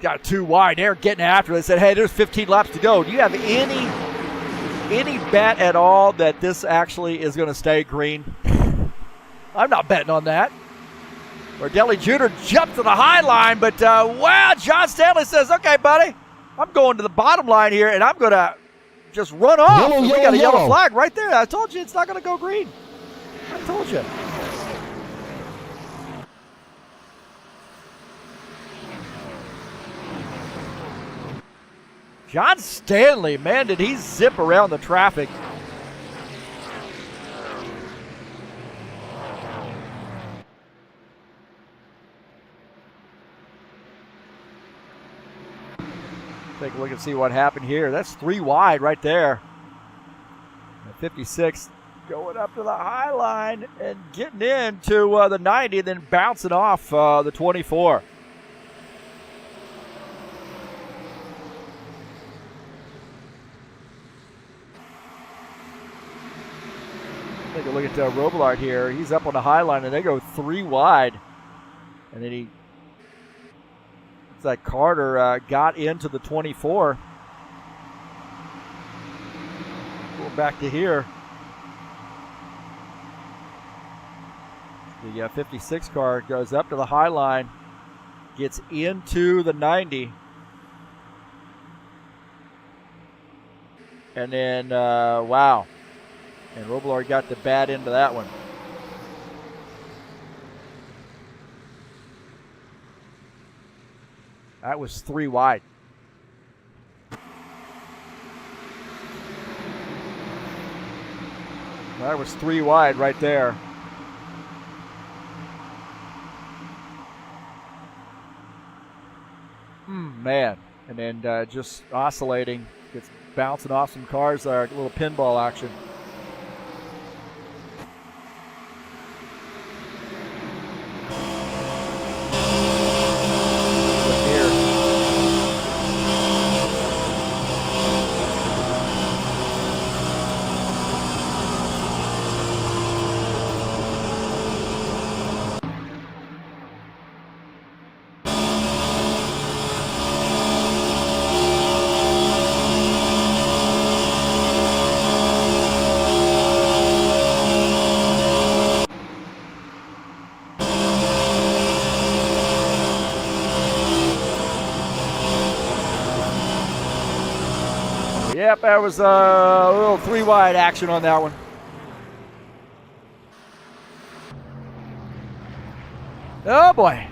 Got two wide there, getting after it. They said, hey, there's 15 laps to go. Do you have any bet at all that this actually is going to stay green? I'm not betting on that. Bardelli Jr. jumped to the high line, but, wow, John Stanley says, okay, buddy, I'm going to the bottom line here, and I'm going to just run off. Yellow, we yellow, got a yellow yellow flag right there. I told you it's not going to go green. I told you. John Stanley, man, did he zip around the traffic. Take a look and see what happened here. That's three wide right there. 56 going up to the high line and getting into the 90, then bouncing off the 24. Take a look at Robillard here. He's up on the high line, and they go three wide. And then it's like Carter got into the 24. Going back to here. The 56 car goes up to the high line, gets into the 90. And then, wow. And Robillard got the bad end of that one. That was three wide. That was three wide right there. Man. And then just oscillating. Gets bouncing off some cars there. A little pinball action. Yep, that was a little 3-wide action on that one. Oh boy.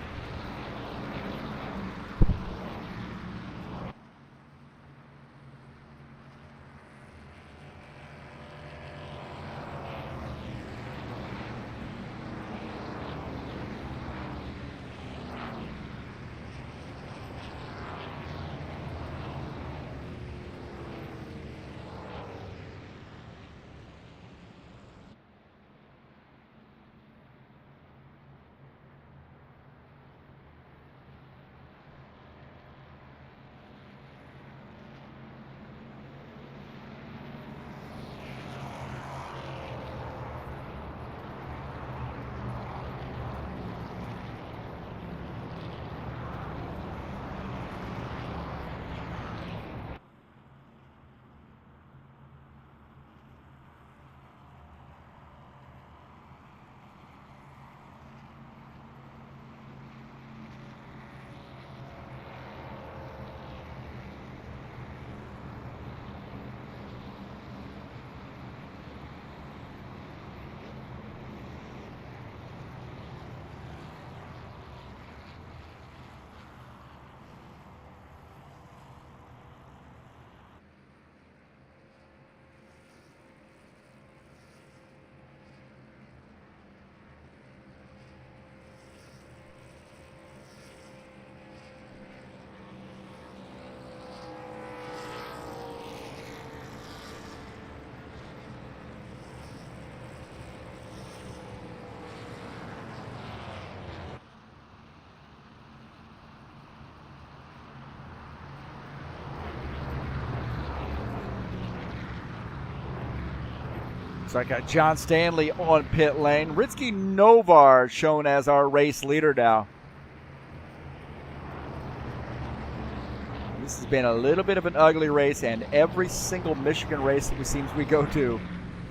So I got John Stanley on pit lane. Ritsky Novar shown as our race leader now. This has been a little bit of an ugly race, and every single Michigan race that it seems we go to,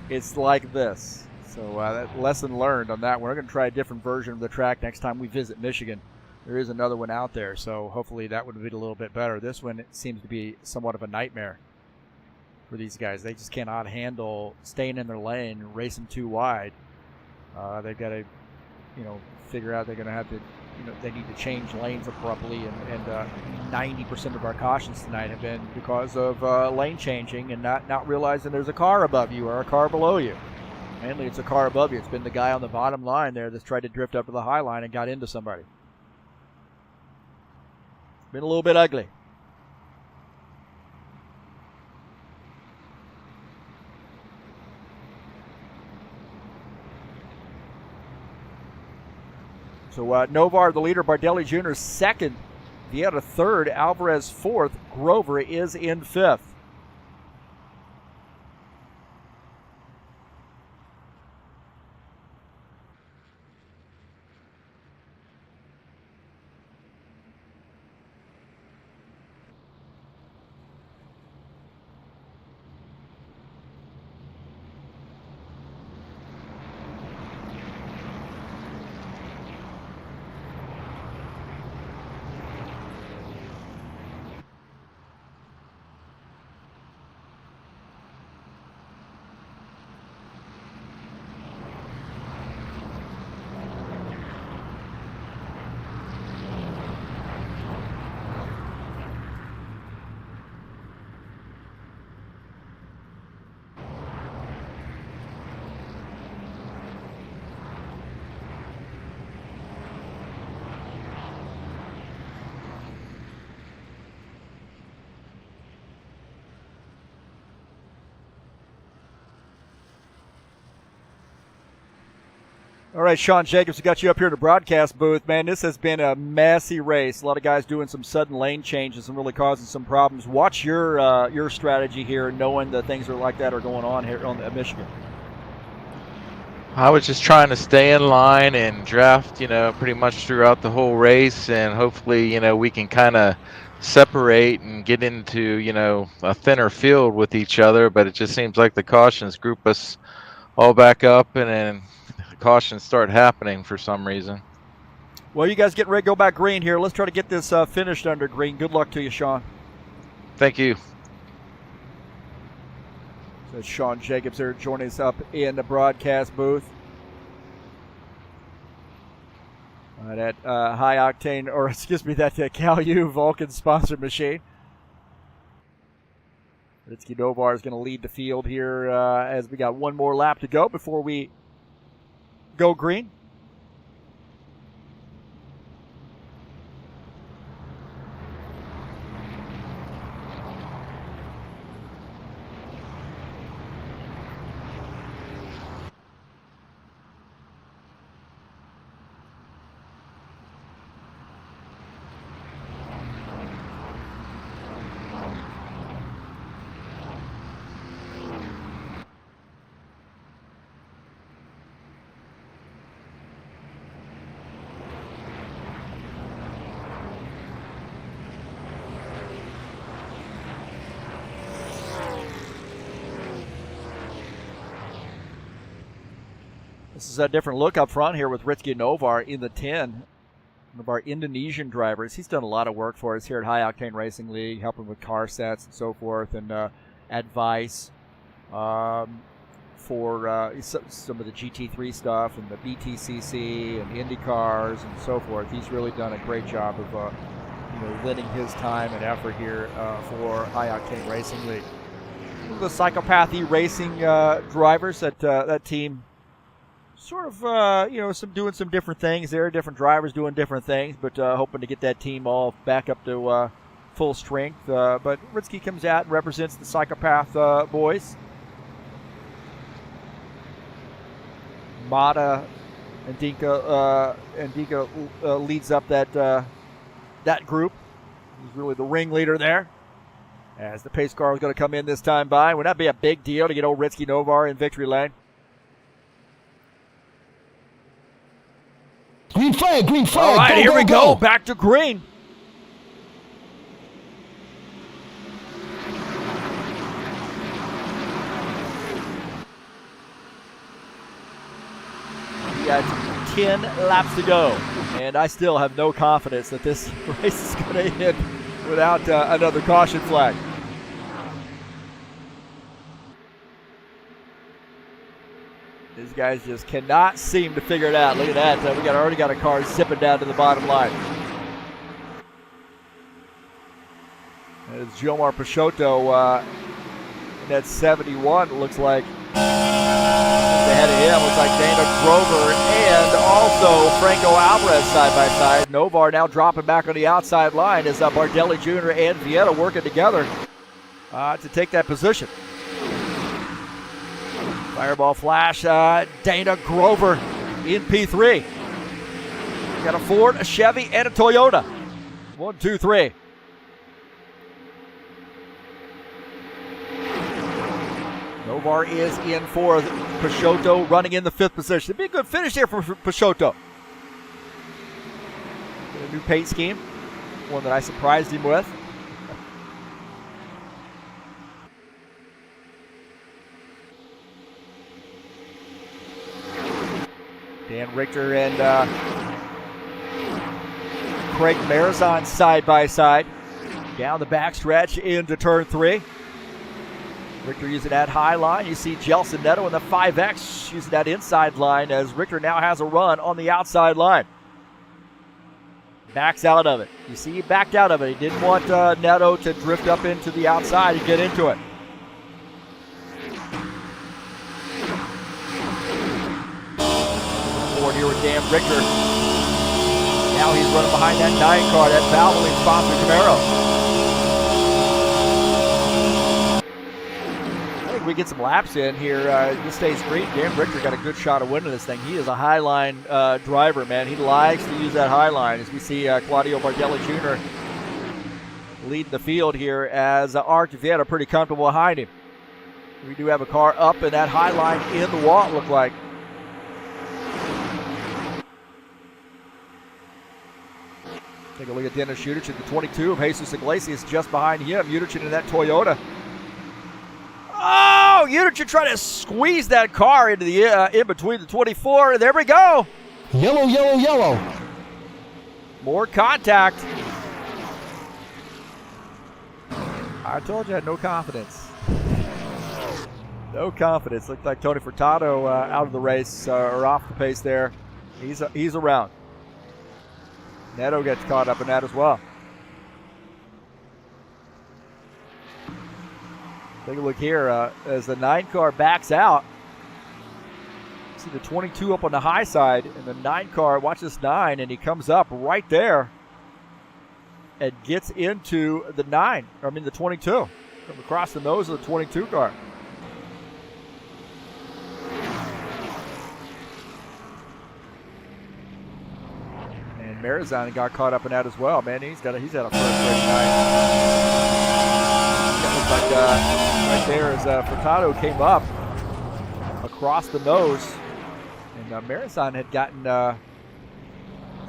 it's like this. So that lesson learned on that one. We're going to try a different version of the track next time we visit Michigan. There is another one out there, so hopefully that would be a little bit better. This one, it seems to be somewhat of a nightmare for these guys. They just cannot handle staying in their lane and racing too wide. They've got to, figure out they're going to have to, they need to change lanes abruptly. And 90% of our cautions tonight have been because of lane changing and not realizing there's a car above you or a car below you. Mainly it's a car above you. It's been the guy on the bottom line there that's tried to drift up to the high line and got into somebody. It's been a little bit ugly. So Novar, the leader, Bardelli Jr. second, Vieira third, Alvarez fourth, Grover is in fifth. All right, Sean Jacobs, we got you up here in the broadcast booth. Man, this has been a messy race. A lot of guys doing some sudden lane changes and really causing some problems. What's your strategy here, knowing that things are like that are going on here on Michigan? I was just trying to stay in line and draft, pretty much throughout the whole race, and hopefully, we can kind of separate and get into, a thinner field with each other. But it just seems like the cautions group us all back up, and then cautions start happening for some reason. Well, you guys getting ready to go back green here. Let's try to get this finished under green. Good luck to you, Sean. Thank you. So Sean Jacobs there joining us up in the broadcast booth. That high octane, or excuse me, that Cal U Vulcan sponsored machine. Ritsky Novar is going to lead the field here as we got one more lap to go before we go green. This is a different look up front here with Ritsky Novar in the 10. One of our Indonesian drivers. He's done a lot of work for us here at High Octane Racing League, helping with car sets and so forth, and advice for some of the GT3 stuff and the BTCC and Indy cars and so forth. He's really done a great job of lending his time and effort here for High Octane Racing League. The Psychopathy Racing drivers that team. Sort of, doing some different things there. Different drivers doing different things, but hoping to get that team all back up to full strength. But Ritsky comes out and represents the Psychopath boys. Mata and Dinka leads up that group. He's really the ringleader there. As the pace car is going to come in this time by. Would that be a big deal to get old Ritsky Novar in victory lane? Green flag, green flag. All right, go, here go, we go. Back to green. We got 10 laps to go, and I still have no confidence that this race is going to end without another caution flag. These guys just cannot seem to figure it out. Look at that. We already got a car zipping down to the bottom line. It's Jomar Peixoto in that 71. It looks like ahead of him. Looks like Dana Grover and also Franco Alvarez side by side. Novar now dropping back on the outside line as Bardelli Jr. and Vieta working together to take that position. Fireball flash, Dana Grover in P3. We got a Ford, a Chevy, and a Toyota. 1, 2, 3. Novar is in for Peixoto, running in the 5th position. It'd be a good finish here for Peixoto. A new paint scheme, one that I surprised him with. Dan Richter and Craig Marizon side by side. Down the backstretch into turn 3. Richter using that high line. You see Gelson Neto in the 5X using that inside line as Richter now has a run on the outside line. Backs out of it. You see he backed out of it. He didn't want Neto to drift up into the outside and get into it. Here with Dan Richter. Now he's running behind that 9 car, that Valvoline sponsor Camaro. I think we get some laps in here. This stays green. Dan Richter got a good shot of winning this thing. He is a high line driver, man. He likes to use that high line. As we see Claudio Bardelli Jr. leading the field here as Art Vieta pretty comfortable behind him. We do have a car up in that high line in the wall, it looked like. Take a look at Dennis Udich at the 22 of Jesus Iglesias just behind him. Udich in that Toyota. Oh, Udich trying to squeeze that car into the in between the 24. And there we go. Yellow, yellow, yellow. More contact. I told you I had no confidence. No confidence. Looked like Tony Furtado out of the race or off the pace there. He's around. Neto gets caught up in that as well. Take a look here as the 9 car backs out. See the 22 up on the high side, and the 9 car, watch this 9, and he comes up right there and gets into the 22, from across the nose of the 22 car. And Marizan got caught up in that as well, man. He's had a frustrating night. That looks like right there as Furtado came up across the nose, and Marizan had gotten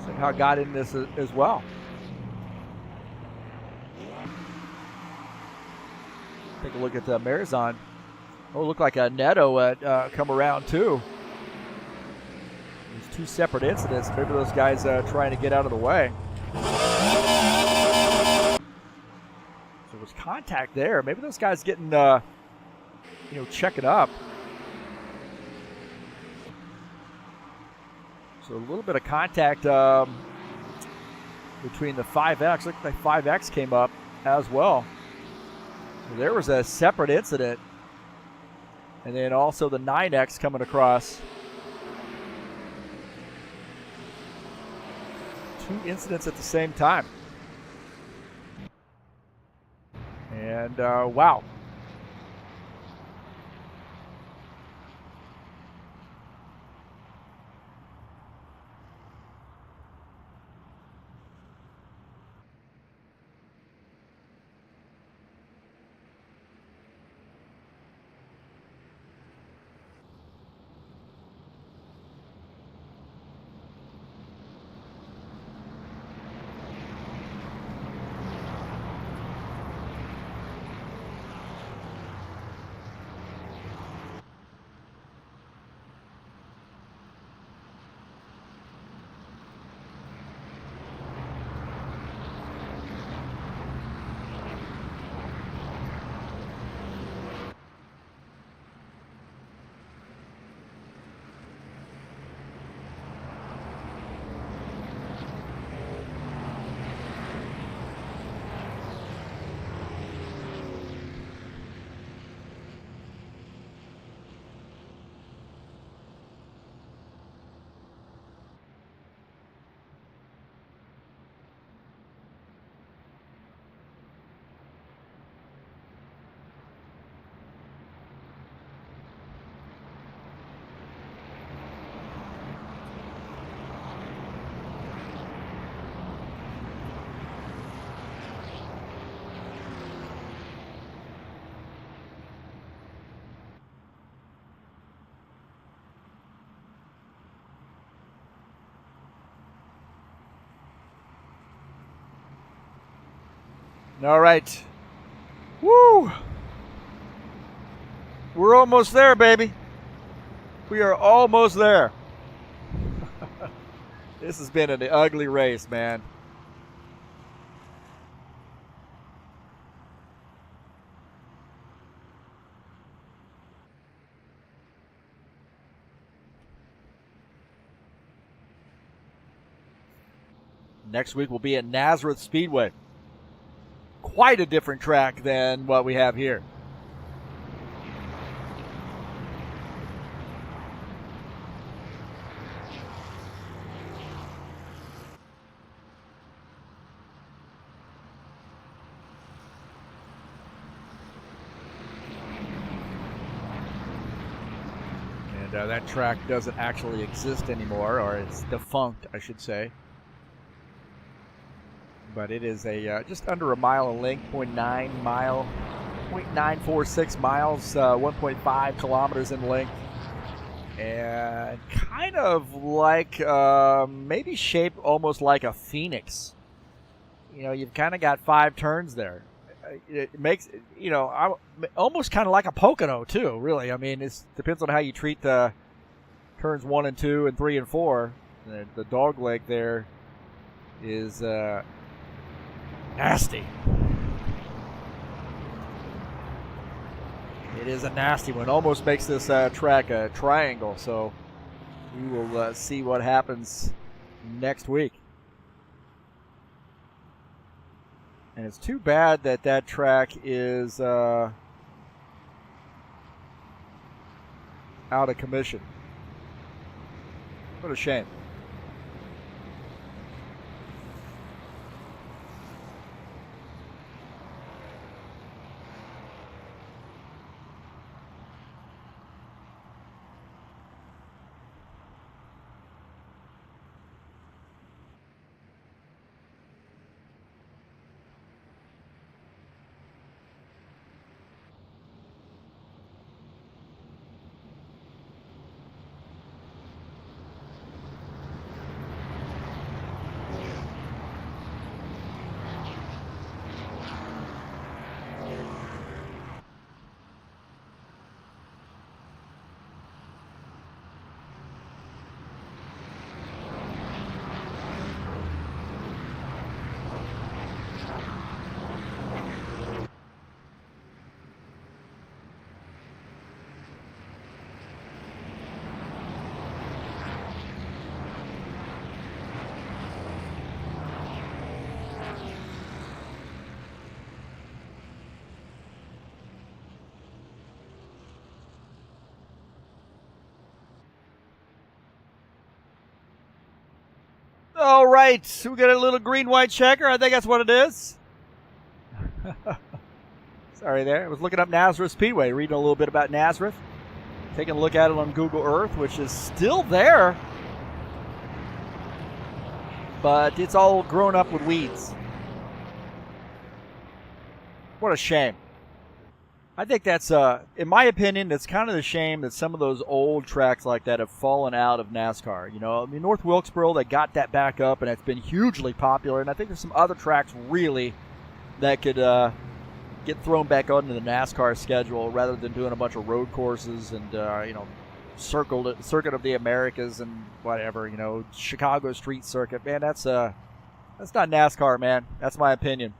somehow got in this as well. Take a look at Marizan. Oh, looked like a Neto come around too. There's 2 separate incidents. Maybe those guys trying to get out of the way. So there was contact there. Maybe those guys getting, checking up. So a little bit of contact between the 5X. Looked like 5X came up as well. So there was a separate incident. And then also the 9X coming across. 2 incidents at the same time. And wow. All right. Woo! We're almost there, baby. We are almost there. This has been an ugly race, man. Next week we'll be at Nazareth Speedway. Quite a different track than what we have here. And that track doesn't actually exist anymore, or it's defunct, I should say. But it is a just under a mile in length, 0.946 miles, 1.5 kilometers in length, and kind of like maybe shaped almost like a phoenix. You know, you've kind of got 5 turns there. It makes, you know, almost kind of like a Pocono too, really. I mean, it depends on how you treat the turns 1 and 2 and 3 and 4. The dog leg there is nasty. It is a nasty one. Almost makes this track a triangle. So we will see what happens next week. And it's too bad that that track is out of commission. What a shame. All right, we got a little green-white checker. I think that's what it is. Sorry there. I was looking up Nazareth Speedway, reading a little bit about Nazareth. Taking a look at it on Google Earth, which is still there. But it's all grown up with weeds. What a shame. I think that's, in my opinion, it's kind of a shame that some of those old tracks like that have fallen out of NASCAR. You know, I mean, North Wilkesboro, they got that back up, and it's been hugely popular. And I think there's some other tracks really that could get thrown back onto the NASCAR schedule rather than doing a bunch of road courses and, you know, Circuit of the Americas and whatever, you know, Chicago Street Circuit. Man, that's not NASCAR, man. That's my opinion.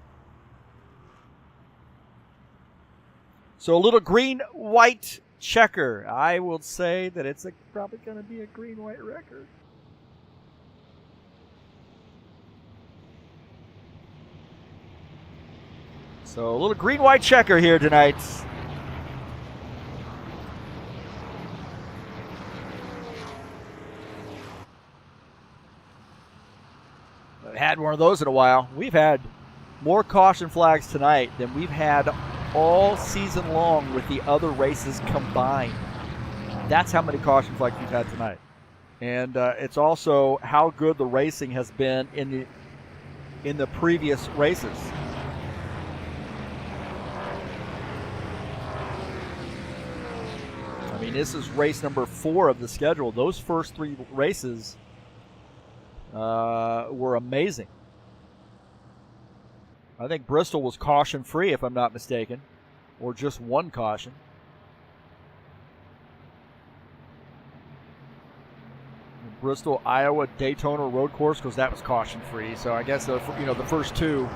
So a little green-white checker. I will say that it's probably going to be a green-white record. So a little green-white checker here tonight. I've had one of those in a while. We've had more caution flags tonight than we've had all season long with the other races combined. That's how many caution flags we've had tonight. And it's also how good the racing has been in the previous races. I mean, this is race number 4 of the schedule. Those first 3 races were amazing. I think Bristol was caution-free, if I'm not mistaken, or just one caution. Bristol, Iowa, Daytona road course, because that was caution-free. So I guess the first 2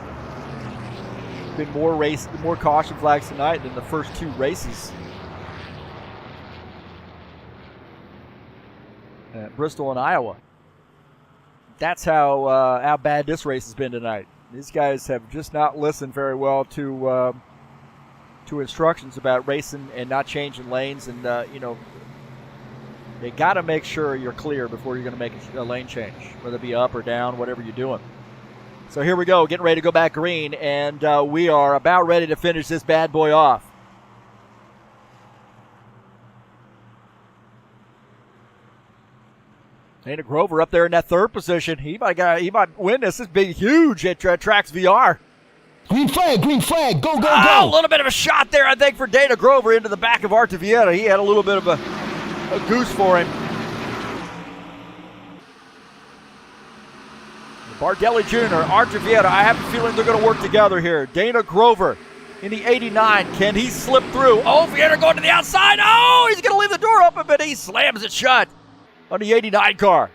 been more caution flags tonight than the first 2 races. At Bristol and Iowa. That's how bad this race has been tonight. These guys have just not listened very well to instructions about racing and not changing lanes. And, you know, they got to make sure you're clear before you're going to make a lane change, whether it be up or down, whatever you're doing. So here we go, getting ready to go back green, and we are about ready to finish this bad boy off. Dana Grover up there in that 3rd position. He might win this. This is big, huge at Tracks VR. Green flag, go, go, go. A little bit of a shot there, I think, for Dana Grover into the back of Artevieta. He had a little bit of a goose for him. Bardelli Jr., Artevieta, I have a feeling they're going to work together here. Dana Grover in the 89. Can he slip through? Oh, Vieta going to the outside. Oh, he's going to leave the door open, but he slams it shut on the 89 car.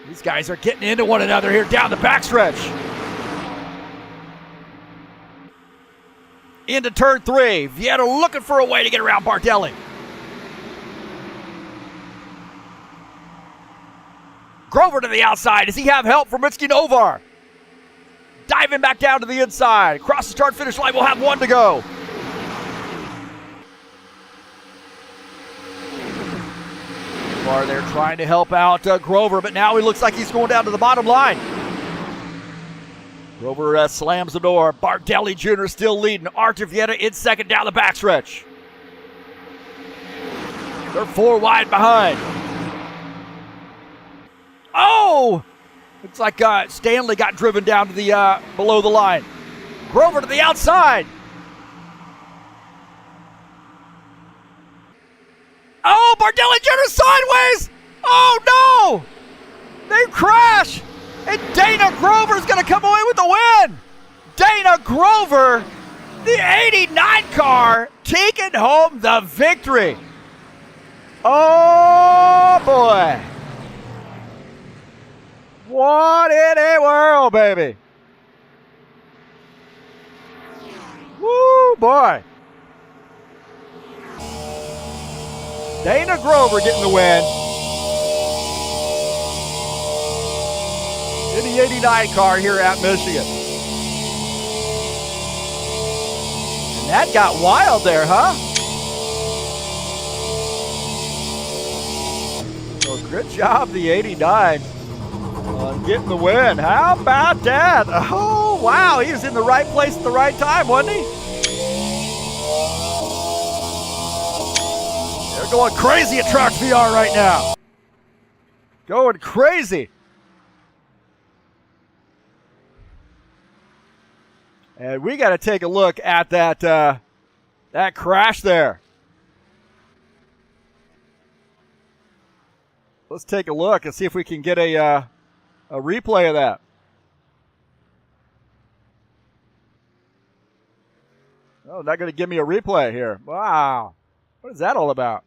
These guys are getting into one another here down the backstretch. into turn 3. Vieta looking for a way to get around Bardelli. Grover to the outside. Does he have help from Ritsky Novar? Diving back down to the inside. Across the start-finish line, we'll have 1 to go. Novar there trying to help out Grover, but now he looks like he's going down to the bottom line. Grover slams the door. Bardelli Jr. still leading. Artur Vieta in second down the backstretch. They're 4 wide behind. Oh! Looks like Stanley got driven down to the below the line. Grover to the outside. Oh, Bardelli Jr. sideways! Oh no! They crash! And Dana Grover's going to come away with the win. Dana Grover, the 89 car, taking home the victory. Oh, boy. What in a world, baby. Woo, boy. Dana Grover getting the win. In the 89 car here at Michigan. And that got wild there, huh? So good job, the 89, on getting the win. How about that? Oh, wow, he was in the right place at the right time, wasn't he? They're going crazy at Truck VR right now. Going crazy. And we got to take a look at that crash there. Let's take a look and see if we can get a replay of that. Oh, not going to give me a replay here. Wow. What is that all about?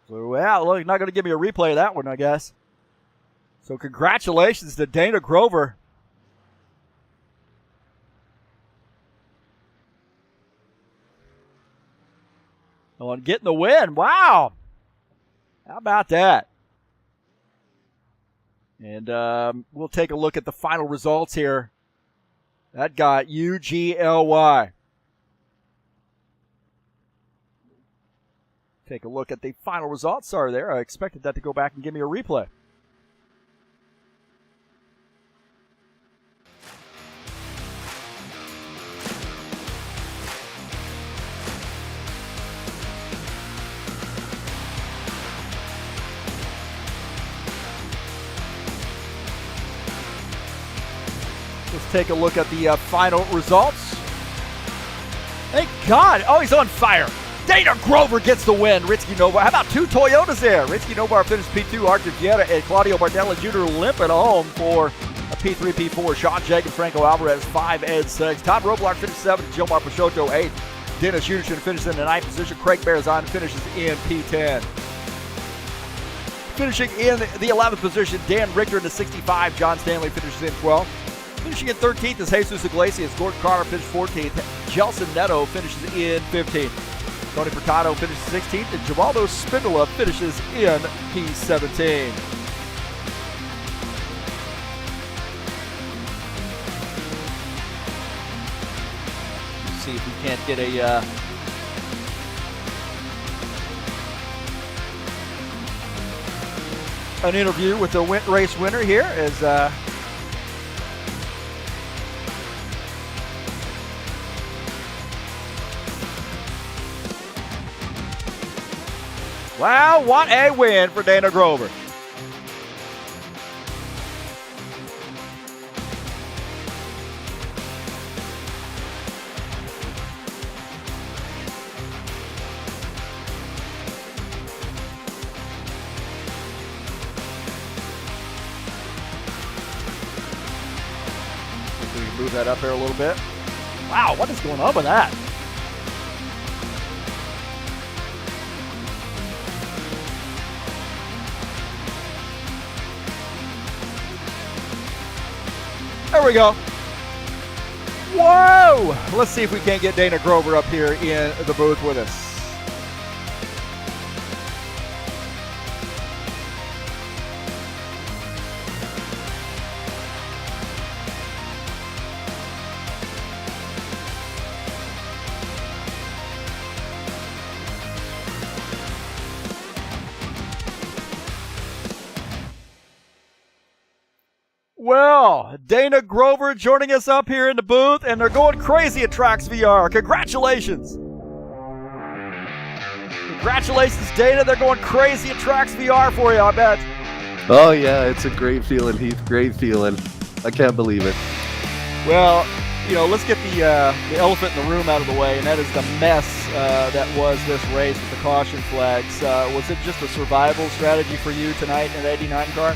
So, yeah, look, not going to give me a replay of that one, I guess. So, congratulations to Dana Grover. On getting the win. Wow. How about that? And we'll take a look at the final results here. That got UGLY. Take a look at the final results are there. I expected that to go back and give me a replay. Let's take a look at the final results. Thank God. Oh, he's on fire. Dana Grover gets the win. Ritsky Novar. How about 2 Toyotas there? Ritsky Novar finished P2. Artur Vieta and Claudio Bardelli Jr. limping home for a P3, P4. Sean Jake and Franco Alvarez 5 and 6. Todd Roblar finished 7th. Gilmar Peixoto 8th. Dennis Uderson finishes in the 9th position. Craig Berzon finishes in P10. Finishing in the 11th position, Dan Richter in the 65. John Stanley finishes in 12th. Finishing in 13th is Jesus Iglesias. Gordon Carter finished 14th. Jelson Neto finishes in 15th. Tony Furtado finishes 16th, and Givaldo Spindola finishes in P17. Let's see if we can't get an interview with the race winner here as wow, what a win for Dana Grover. We can move that up there a little bit. Wow, what is going on with that? There we go. Whoa! Let's see if we can't get Dana Grover up here in the booth with us. Well, Dana Grover joining us up here in the booth, and they're going crazy at Tracks VR. Congratulations. Congratulations, Dana. They're going crazy at Tracks VR for you, I bet. Oh, yeah, it's a great feeling, Heath. Great feeling. I can't believe it. Well, you know, let's get the elephant in the room out of the way, and that is the mess that was this race with the caution flags. Was it just a survival strategy for you tonight in the 89 car?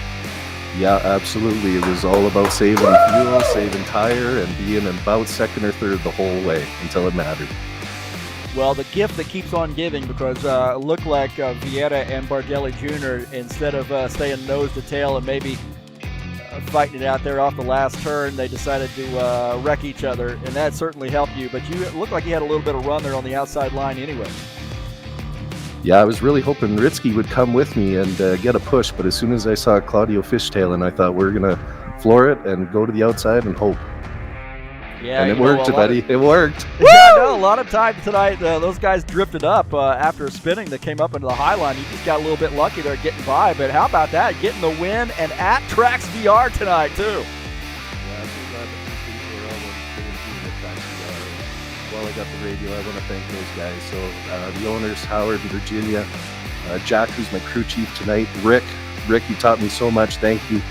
Yeah, absolutely. It was all about saving fuel, saving tire, and being about second or third the whole way until it mattered. Well, the gift that keeps on giving, because it looked like Vieira and Bardelli Jr., instead of staying nose to tail and maybe fighting it out there off the last turn, they decided to wreck each other, and that certainly helped you. But you looked like you had a little bit of run there on the outside line anyway. Yeah, I was really hoping Ritsky would come with me and get a push, but as soon as I saw Claudio fishtailing, I thought we're going to floor it and go to the outside and hope. Yeah, and it worked, buddy. It worked. Yeah, no, a lot of times tonight, those guys drifted up after spinning. They came up into the high line. You just got a little bit lucky there getting by, but how about that? Getting the win and at Tracks VR tonight, too. Yeah, I'm so glad that these people are all doing at Tracks VR. While I got the radio, I want to thank those guys. So the owners, Howard and Virginia, Jack, who's my crew chief tonight, Rick, you taught me so much. Thank you.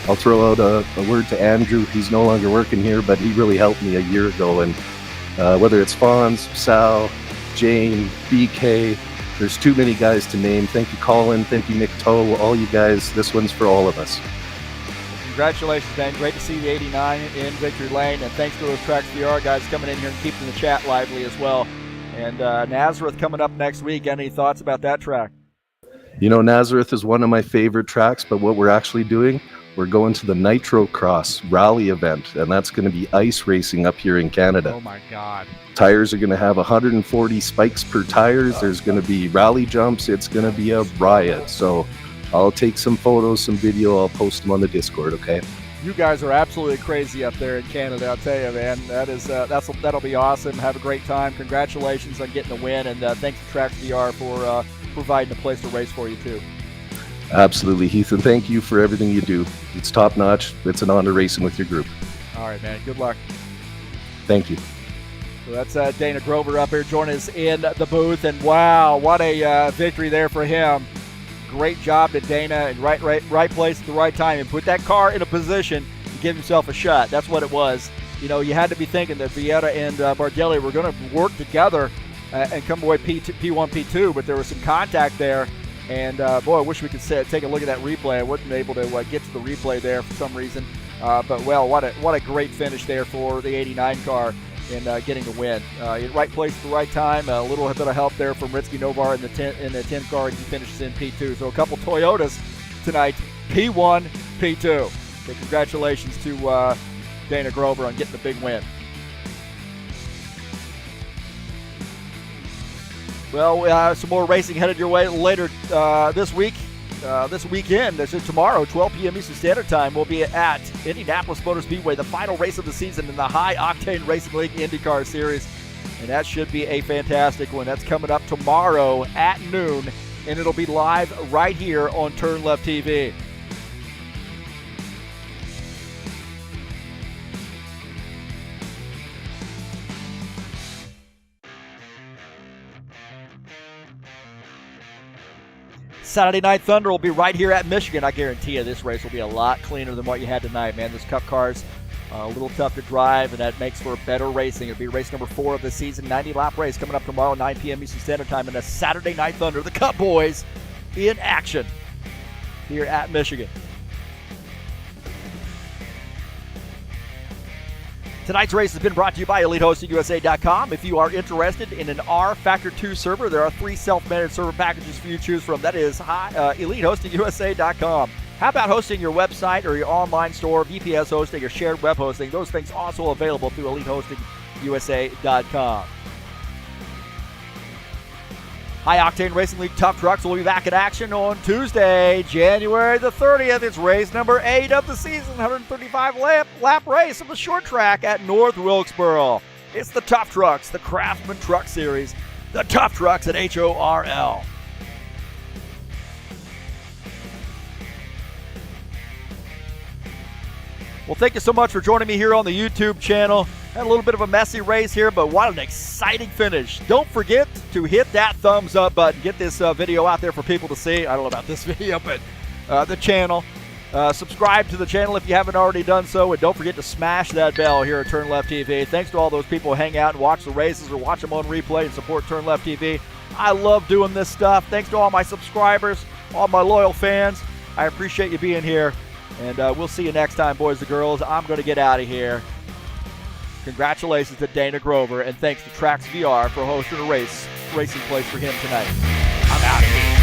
I'll throw out a word to Andrew. He's no longer working here, but he really helped me a year ago. And whether it's Fonz, Sal, Jane, BK, there's too many guys to name. Thank you, Colin. Thank you, Nick Toe. All you guys. This one's for all of us. Congratulations, Ben. Great to see the 89 in victory lane. And thanks to those Tracks VR guys coming in here and keeping the chat lively as well. And Nazareth coming up next week. Any thoughts about that track? You know, Nazareth is one of my favorite tracks, but what we're actually doing, we're going to the Nitro Cross rally event, and that's going to be ice racing up here in Canada. Oh my God. Tires are going to have 140 spikes per tires. There's going to be rally jumps. It's going to be a riot. So I'll take some photos, some video. I'll post them on the Discord, okay? You guys are absolutely crazy up there in Canada, I'll tell you, man. That'll be awesome. Have a great time. Congratulations on getting the win, and thanks to Tracks VR for providing a place to race for you, too. Absolutely, Heath, and thank you for everything you do. It's top-notch. It's an honor racing with your group. All right, man. Good luck. Thank you. So that's Dana Grover up here joining us in the booth, and wow, what a victory there for him. Great job to Dana, and right place at the right time, and put that car in a position to give himself a shot. That's what it was. You know, you had to be thinking that Vieira and Bardelli were going to work together and come away P1, P2, but there was some contact there. And, boy, I wish we could take a look at that replay. I wasn't able to get to the replay there for some reason. But, well, what a great finish there for the 89 car in getting the win. Right place at the right time. A little bit of help there from Ritsky Novar in the 10 car, and he finishes in P2. So a couple Toyotas tonight, P1, P2. So congratulations to Dana Grover on getting the big win. Well, some more racing headed your way later this weekend. This is tomorrow, 12 p.m. Eastern Standard Time. We'll be at Indianapolis Motor Speedway, the final race of the season in the High Octane Racing League IndyCar Series. And that should be a fantastic one. That's coming up tomorrow at noon, and it'll be live right here on TurnLeftTV. Saturday Night Thunder will be right here at Michigan. I guarantee you this race will be a lot cleaner than what you had tonight, man. This Cup car's a little tough to drive, and that makes for better racing. It'll be race number 4 of the season, 90-lap race coming up tomorrow, 9 p.m. Eastern Standard Time, and a Saturday Night Thunder. The Cup boys in action here at Michigan. Tonight's race has been brought to you by EliteHostingUSA.com. If you are interested in an rFactor 2 server, there are 3 self-managed server packages for you to choose from. That is EliteHostingUSA.com. How about hosting your website or your online store, VPS hosting or shared web hosting? Those things also available through EliteHostingUSA.com. High Octane Racing League Tough Trucks will be back in action on Tuesday, January the 30th. It's race number 8 of the season, 135-lap race of the short track at North Wilkesboro. It's the Tough Trucks, the Craftsman Truck Series, the Tough Trucks at HORL. Well, thank you so much for joining me here on the YouTube channel. Had a little bit of a messy race here, but what an exciting finish. Don't forget to hit that thumbs up button. Get this video out there for people to see. I don't know about this video, but the channel. Subscribe to the channel if you haven't already done so, and don't forget to smash that bell here at TurnLeftTV. Thanks to all those people who hang out and watch the races or watch them on replay and support TurnLeftTV. I love doing this stuff. Thanks to all my subscribers, all my loyal fans. I appreciate you being here. And we'll see you next time, boys and girls. I'm going to get out of here. Congratulations to Dana Grover, and thanks to Trax VR for hosting a racing place for him tonight. I'm out of here.